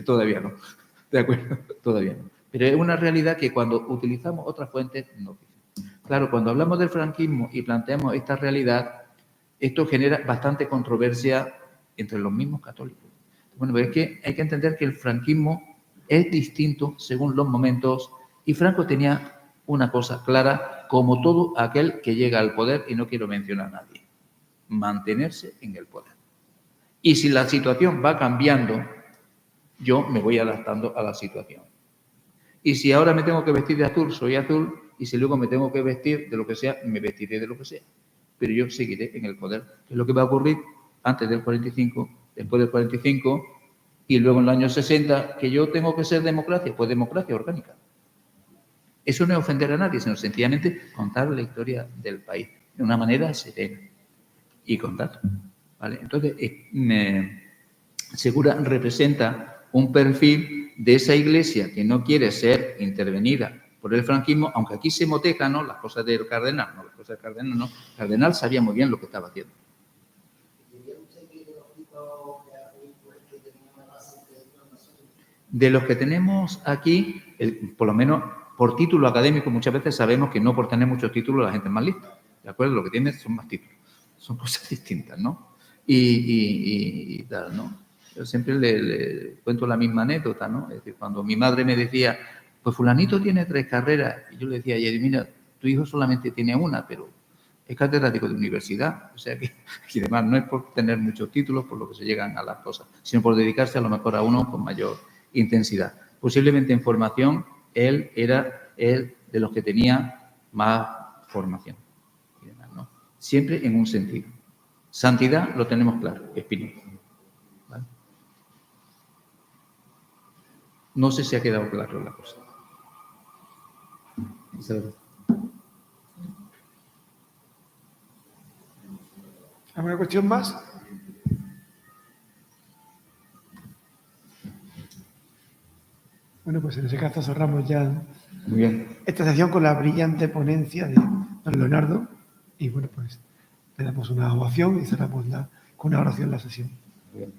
todavía no, de acuerdo, todavía no. Pero es una realidad que cuando utilizamos otras fuentes, no. Claro, cuando hablamos del franquismo y planteamos esta realidad, esto genera bastante controversia entre los mismos católicos. Bueno, pero es que hay que entender que el franquismo es distinto según los momentos y Franco tenía una cosa clara, como todo aquel que llega al poder, y no quiero mencionar a nadie, mantenerse en el poder. Y si la situación va cambiando, yo me voy adaptando a la situación. Y si ahora me tengo que vestir de azul, soy azul, y si luego me tengo que vestir de lo que sea, me vestiré de lo que sea. Pero yo seguiré en el poder. Es lo que va a ocurrir antes del 45, después del 45, y luego en los años 60, que yo tengo que ser democracia, pues democracia orgánica. Eso no es ofender a nadie, sino sencillamente contar la historia del país de una manera serena y contar. ¿Vale? Entonces, Segura representa un perfil de esa iglesia que no quiere ser intervenida por el franquismo, aunque aquí se moteja, ¿no?, las cosas del cardenal, no, las cosas del cardenal no. El cardenal sabía muy bien lo que estaba haciendo. De los que tenemos aquí, por lo menos por título académico, muchas veces sabemos que no por tener muchos títulos la gente es más lista. ¿De acuerdo? Lo que tiene son más títulos. Son cosas distintas, ¿no? Y tal, ¿no? Yo siempre le cuento la misma anécdota, ¿no? Es decir, cuando mi madre me decía, pues fulanito tiene 3 carreras, y yo le decía, mira, tu hijo solamente tiene una, pero es catedrático de universidad, o sea que, y además no es por tener muchos títulos por lo que se llegan a las cosas, sino por dedicarse a lo mejor a uno con mayor intensidad. Posiblemente en formación, él era el de los que tenía más formación, y demás, ¿no? Siempre en un sentido. Santidad lo tenemos claro, espíritu. ¿Vale? No sé si ha quedado claro la cosa. ¿Alguna cuestión más? Bueno, pues en ese caso cerramos ya Muy bien. esta sesión con la brillante ponencia de don Leonardo. Y bueno, pues le damos una ovación y cerramos con una oración la sesión. Muy bien.